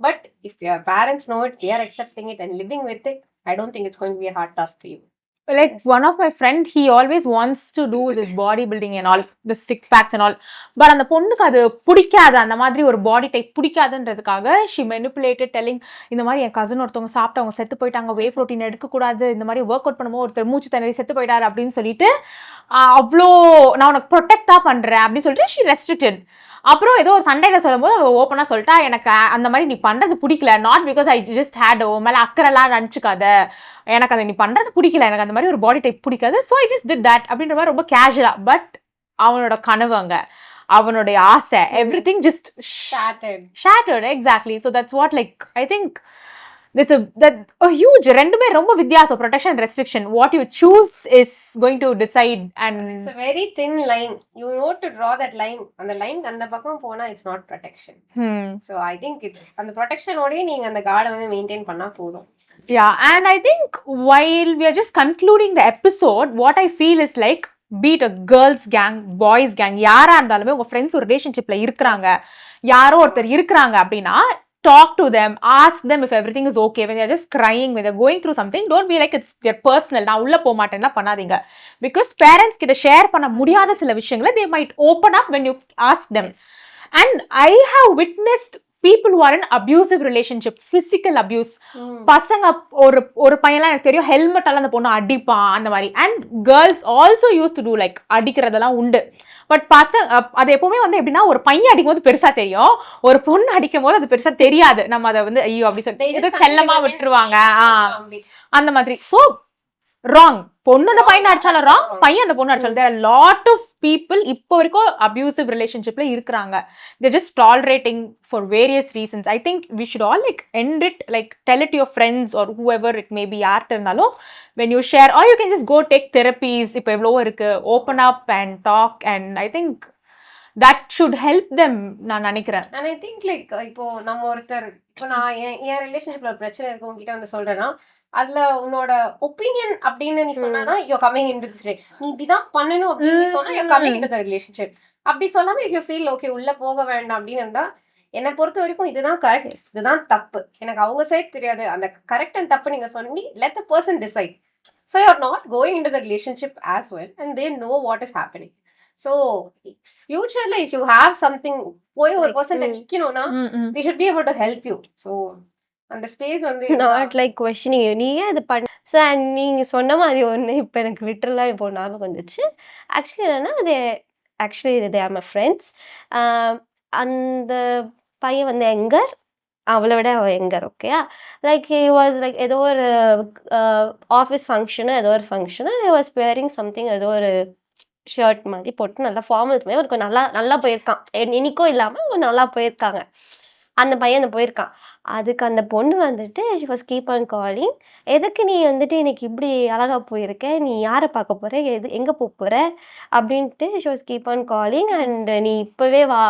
But if your parents know it, they are accepting it and living with it, I don't think it's going to be a hard task to you. Like one of my friend, he always wants to do this bodybuilding and all, the six packs and all. But அந்த பொண்ணுக்கு அது பிடிக்காது, அந்த மாதிரி ஒரு body type பிடிக்காதுன்றதுக்காக she manipulated telling, இந்த மாதிரி என் கசின் ஒருத்தவங்க சாப்பிட்டு அவங்க செத்து போயிட்டாங்க, வே ப்ரோட்டீன் எடுக்கக்கூடாது, இந்த மாதிரி ஒர்க் அவுட் பண்ணும்போது ஒருத்தர் மூச்சு தண்ணி செத்து போயிட்டாரு அப்படின்னு சொல்லிட்டு அவ்வளோ நான் உனக்கு ப்ரொடெக்ட் தான் பண்றேன் அப்படின்னு சொல்லிட்டு she restricted. அப்புறம் ஏதோ ஒரு சண்டையில சொல்லும்போது ஓப்பனா சொல்லிட்டா, எனக்கு அந்த மாதிரி நீ பண்றது பிடிக்கல, not because I just hate ஓ மேல அக்கறைலாம் நினச்சிக்காத, எனக்கு அதை நீ பண்றது பிடிக்கல, எனக்கு அந்த மாதிரி ஒரு பாடி டைப் பிடிக்காது, so I just did that அப்படின்ற மாதிரி ரொம்ப கேஷுவலா. பட் அவனோட கனவுங்க, அவனுடைய ஆசை, every thing just shattered. Exactly. So that's what, like, I think that's a huge, ரெண்டுமே ரொம்ப வித்தியாசம், protection and restriction. What you choose is going to decide, and it's a very thin line. You know to draw that line. அந்த line அந்த பக்கம் போனா it's not protection. So I think it's அந்த protection ஓடே நீங்க அந்த கார்டை வந்து maintain பண்ணா போதும். Yeah, and I think while we are just concluding the episode, what I feel is like, be it a girls gang, boys gang, யாரா இருந்தாலுமே உங்க ஃப்ரெண்ட்ஸ் ஒரு ரிலேஷன்ஷிப்ல இருக்கிறாங்க, யாரோ ஒருத்தர் இருக்கிறாங்க அப்படின்னா, talk to them, ask them if everything is okay. When they're just crying, when they're going through something, don't be like it's their personal, நான் உள்ள போக மாட்டேன்னா பண்ணாதீங்க. Because parents கிட்ட ஷேர் பண்ண முடியாத சில விஷயங்களை they might open up when you ask them. And I have witnessed people who are in abusive relationship, physical abuse. பசங்க ஒரு பையன்லாம் எனக்கு தெரியும், ஹெல்மெட் எல்லாம் அந்த பொண்ணு அடிப்பான் அந்த மாதிரி. And girls also use to do like அடிக்கிறதெல்லாம் உண்டு. பட் அது எப்பவுமே வந்து எப்படின்னா, ஒரு பையன் அடிக்கும் போது பெருசா தெரியும், ஒரு பொண்ணு அடிக்கும் போது அது பெருசா தெரியாது. நம்ம அதை வந்து ஐயோ அப்படி சொல்லிட்டு ஏதோ செல்லமா விட்டுருவாங்க அந்த மாதிரி. ஸோ ராங், பொண்ணு அந்த பையன் அடிச்சாலும் ராங், பையன் அந்த பொண்ணு அடிச்சாலும். There are lot of people இப்போ வரைக்கும் அபியூசிவ் ரிலேஷன்ஷிப்ல இருக்கிறாங்க. They're just tolerating for various reasons. I think we should all like end it, like tell it to your friends or whoever it may be, யார்ட்ட இருந்தாலும் when you share, or you can just go take therapies. இப்போ எவ்வளவோ இருக்கு, open up and talk, and I think that should help them நான் நினைக்கிறேன். And I think like இப்போ நம்ம ஒருத்தர் இப்போ நான் என் ரிலேஷன்ஷிப்ல ஒரு பிரச்சனை இருக்கு உங்ககிட்ட வந்து சொல்றேன்னா அதுல உன்னோட ஒப்பீனியன் அப்படின்னு நீ சொன்னா you coming in to this நீ இப்படிதான் பண்ணணும் அப்படின்னு நீ சொன்னா you coming in to the relationship. அப்படி சொல்லாம இஃப் யூ ஃபீல் ஓகே உள்ள போக வேண்டாம் அப்படின்னு இருந்தா என்னை பொறுத்த வரைக்கும் இதுதான் கரெக்ட் இதுதான் தப்பு எனக்கு அவங்க சைட் தெரியாது அந்த கரெக்ட் அண்ட் தப்பு நீங்க சொன்னி let the person decide. So you're not going into the relationship as well and they know what is happening. So future if you have something போய் ஒரு பர்சன் நிக்கணும்னா they should be able to help you. So அந்த space வந்து not like questioning நீயே அது பண்ண. So and நீங்கள் சொன்ன மாதிரி ஒன்று இப்போ எனக்கு லிட்டரலாக இப்போ ஞாபகம் வந்துச்சு. ஆக்சுவலி என்னன்னா அது actually they are my friends. அந்த பையன் வந்து எங்கர் அவளை விட அவள் எங்கர் ஓகேயா. லைக் ஹி வாஸ் லைக் ஏதோ ஒரு ஆஃபீஸ் ஃபங்க்ஷனு ஏதோ ஒரு ஃபங்க்ஷனு ஹி வாஸ் வேரிங் சம்திங் ஏதோ ஒரு ஷர்ட் மாதிரி போட்டு நல்லா ஃபார்மல்ஸ் மாதிரி ஒரு நல்லா போயிருக்கான். இன்னிக்கும் இல்லாமல் நல்லா போயிருக்காங்க. அந்த பையன் போயிருக்கான். அதுக்கு அந்த பொண்ணு வந்துட்டு she was keep on calling. எதுக்கு நீ வந்துட்டு எனக்கு இப்படி அழகாக போயிருக்க நீ யாரை பார்க்க போகிற எங்கே போகிற அப்படின்ட்டு she was keep on calling. And நீ இப்போவே வா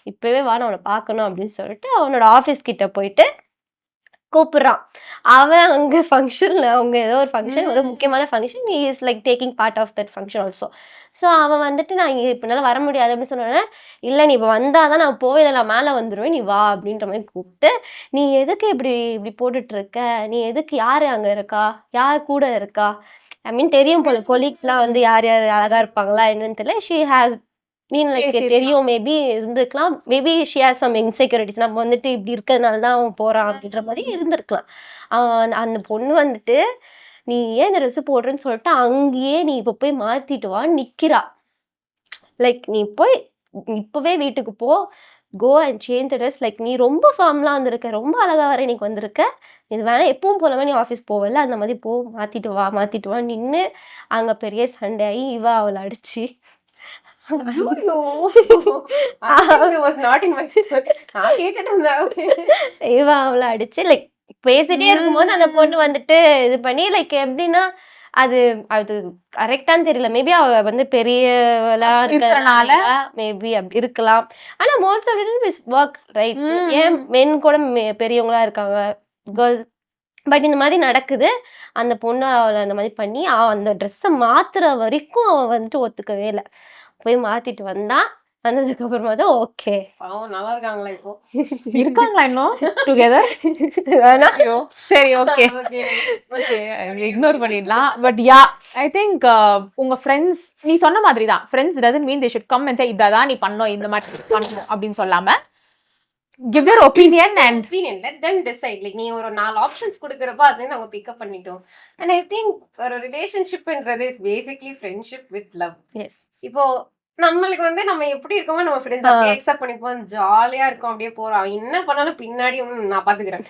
நான் அவனை பார்க்கணும் அப்படின்னு சொல்லிட்டு அவனோட ஆஃபீஸ் கிட்ட போயிட்டு கூப்பிட்றான். அவன் அங்கே ஃபங்க்ஷனில் அவங்க ஏதோ ஒரு ஃபங்க்ஷன் ஒரு முக்கியமான function he is like taking part of that function also. So அவன் வந்துட்டு நான் இங்கே இப்போ என்னால் வர முடியாது அப்படின்னு சொன்னோன்னே இல்லை நீ இப்போ வந்தால் தான் நான் போவேன் நான் மேலே வந்துடுவேன் நீ வா அப்படின்ற மாதிரி கூப்பிட்டு நீ எதுக்கு இப்படி போட்டுட்ருக்க நீ எதுக்கு யார் அங்கே இருக்கா யார் கூட இருக்கா ஐ மீன் தெரியும் போல கொலீக்ஸ்லாம் வந்து யார் அழகாக இருப்பாங்களா என்னன்னு தெரியல. ஷீ ஹேஸ் மீன் லைக் தெரியும் மேபி இருந்திருக்கலாம். Maybe she has some insecurities நம்ம வந்துட்டு இப்படி இருக்கிறதுனால தான் அவன் போகிறான் அப்படின்ற மாதிரி இருந்திருக்கலாம். அவன் அந்த பொண்ணு வந்துட்டு நீ ஏன் இந்த ட்ரெஸ்ஸு போடுறேன்னு சொல்லிட்டு அங்கேயே நீ இப்போ போய் மாற்றிட்டு வான்னு நிற்கிறா. லைக் நீ போய் இப்போவே வீட்டுக்கு போ go and change the dress. Like நீ ரொம்ப ஃபார்ம்லாம் வந்திருக்க ரொம்ப அழகாக வர இன்னைக்கு வந்திருக்க இது வேணால் எப்பவும் போலவே நீ ஆஃபீஸ் போவல அந்த மாதிரி போ மாற்றிட்டு வா நின்று அங்கே பெரிய சண்டை ஆகி இவா அவளை அடிச்சு இவன் அவளை அடிச்சு லைக் பேசிட்டே இருக்கும்போது அந்த பொண்ணு வந்துட்டு இது பண்ணி லைக் எப்படின்னா அது கரெக்டான்னு தெரியல. மேபி அவ வந்து பெரியவளா இருக்கிறனால மேபி அப்படி இருக்கலாம். ஆனா most of it is work right. ஏன் மென் கூட பெரியவங்களா இருக்காங்க கேர்ள்ஸ் பட் இந்த மாதிரி நடக்குது. அந்த பொண்ணு அவளை அந்த மாதிரி பண்ணி அந்த ட்ரெஸ்ஸை மாத்துற வரைக்கும் அவன் வந்துட்டு ஒத்துக்கவே இல்லை. போய் மாத்திட்டு வந்ததுக்கு அப்புறமா தான் ஓகே நல்லா இருக்காங்களா இப்போ இருக்காங்களா இன்னும் டுகெதர் சரி ஓகே இக்னோர் பண்ணிடலாம். பட் யா ஐ திங்க் உங்க ஃப்ரெண்ட்ஸ் நீ சொன்ன மாதிரி தான் friends doesn't mean they should come and say இதான் நீ பண்ணணும் இந்த மாதிரி பண்ணணும் அப்படின்னு சொல்லாம give their opinion let them decide. like நீ ஒரு 4 ஆப்ஷன்ஸ் கொடுக்கறப்ப அதுல அவங்க பிக் அப் பண்ணிட்டோம். and I think ஒரு ரிலேஷன்ஷிப்ன்றது is basically friendship with love. Yes இப்போ நம்மளுக்கு வந்து நம்ம எப்படி இருக்கோமோ நம்ம ஃப்ரெண்ட்ஸ் அப்படியே அக்செப்ட் பண்ணிப்போம் ஜாலியா இருக்கும் அப்படியே போறோம் அவன் என்ன பண்ணாலும் பின்னாடி நான் பாத்துக்கிறேன்.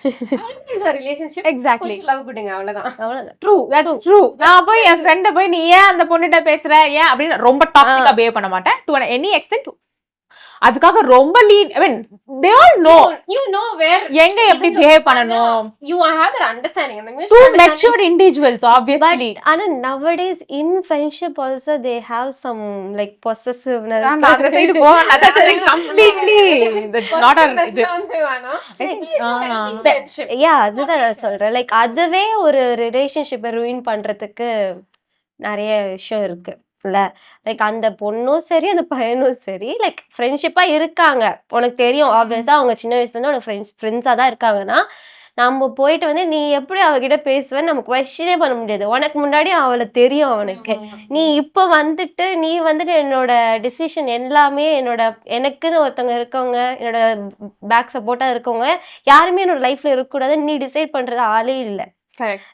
ரிலேஷன்ஷிப் exactly லவ் கொடுங்க அவ்வளவுதான். True that's true. நான் போய் என் ஃப்ரெண்ட போய் நீ ஏன் அந்த பொண்ணுகிட்ட பேசுற ஏன் அப்படின்னு ரொம்ப டாக்ஸிக்கா பிஹேவ் பண்ண மாட்டேன் to any extent. அதுக்காக ரொம்ப lead I mean they all know you know where எங்க எப்படி பிஹேவ் பண்ணனும் you have that understanding and the two mature individuals obviously. But nowadays in friendship also they have some like possessiveness. அந்த side போவாங்க completely that's not a yeah அதுதான் நான் சொல்றேன். Like அதுவே ஒரு ரிலேஷன்ஷிப்பை ruin பண்றதுக்கு நிறைய விஷயம் இருக்கு இல்ல. லைக் அந்த பொண்ணும் சரி அந்த பையனும் சரி லைக் ஃப்ரெண்ட்ஷிப்பா இருக்காங்க உனக்கு தெரியும் ஆப்வியஸா அவங்க சின்ன வயசுல இருந்து உனக்கு ஃப்ரெண்ட்ஸா தான் இருக்காங்கன்னா நம்ம போயிட்டு வந்து நீ எப்படி அவகிட்ட பேசுவேன்னு நம்ம கொஸ்டினே பண்ண முடியாது. உனக்கு முன்னாடி அவளை தெரியும் அவனுக்கு. நீ இப்போ வந்துட்டு நீ வந்துட்டு என்னோட டிசிஷன் எல்லாமே எனக்குன்னு ஒருத்தவங்க இருக்கவங்க என்னோட பேக் சப்போர்ட்டா இருக்கவங்க யாருமே என்னோட லைஃப்ல இருக்கக்கூடாதுன்னு நீ டிசைட் பண்றது ஆளே இல்லை.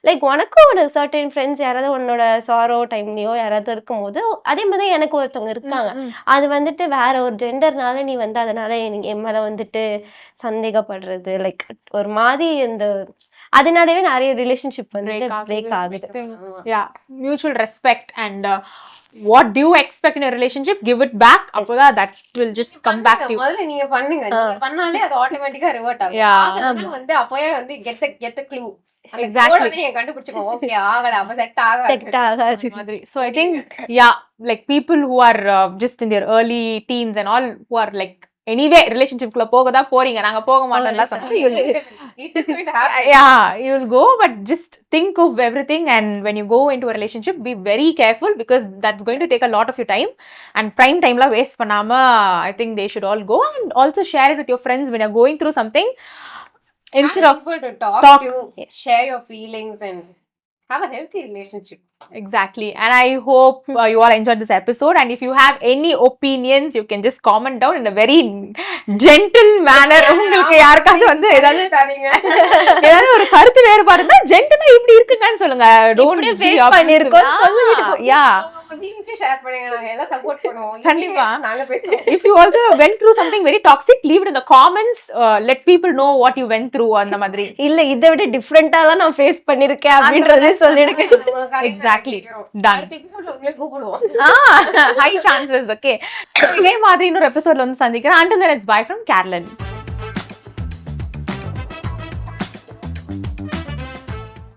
லைக் உனக்கும் ஒரு சர்டன் ஃப்ரெண்ட்ஸ் யாராவது உன்னோட சாரோ டைம்லயோ யாராவது இருக்கும்போது அதே மாதிரி எனக்கு ஒருத்தவங்க இருக்காங்க. அது வந்துட்டு வேற ஒரு ஜெண்டர்னால நீ வந்து அதனால என் மேல வந்துட்டு சந்தேகப்படுறது லைக் ஒரு மாதிரி இந்த அதனாலவே நிறைய ரிலேஷன்ஷிப் வந்து பிரேக் ஆகுது. Mutual respect and what do you expect in a relationship give it back அப்போதான் that will just come back to you. முதல்ல நீங்க பண்ணுங்க நீங்க பண்ணாலே அது ஆட்டோமேட்டிக்கா ரிவர்ட் ஆகும். அதனால வந்து அப்போயே வந்து get the clue Exactly. நீங்க கண்டுபிடிச்சுக்கோங்க. ஓகே ஆகல, அப்ப செட் ஆகாது. செட் ஆகாது. மாதிரி. So I think, yeah, like people who are just in their early teens and all, who are like anyway relationship குள்ள போகதான் போறீங்க, நாங்க போக மாட்டோம்லாம் சொன்னா, It is going to happen. yeah, you will go, but just think of everything, and when you go into a relationship, be very careful because that's going to take a lot of your time, and prime time la waste பண்ணாம I think they should all go, and also share it with your friends when you're going through something, instead of people to talk to, share your feelings and have a healthy relationship. Exactly. And I hope you all enjoyed this episode, and if you have any opinions you can just comment down in a very gentle manner. உங்களுக்கு யாருக்காவது வந்து ஏதாவது ஒரு கருத்து வேறுபாடு இருந்தா ஜென்டலா இப்படி இருக்குங்கன்னு சொல்லுங்க. டோன்ட் ஃபேஸ் பண்ணிருக்கோம் சொல்லுங்க. யா, நீங்க ஷேர் பண்ணுங்க, நாங்க எல்லாம் சப்போர்ட் பண்ணுவோம். கண்டிப்பா நாங்க பேசுவோம். If you also went through something very toxic, leave it in the comments. Let people know what you went through அந்த மாதிரி. இல்ல இதை விட டிஃபரெண்டாலாம் நான் ஃபேஸ் பண்ணிருக்கேன் அப்படின்றதே சொல்லிடுங்க. Exactly. Done. அடுத்த எபிசோட்ல உங்களை கூப்பிடுவோம். High chances. Okay. இதே மாதிரி இன்னொரு எபிசோட்ல வந்து சந்திக்கிறேன். Until then, it's bye from Carolyn.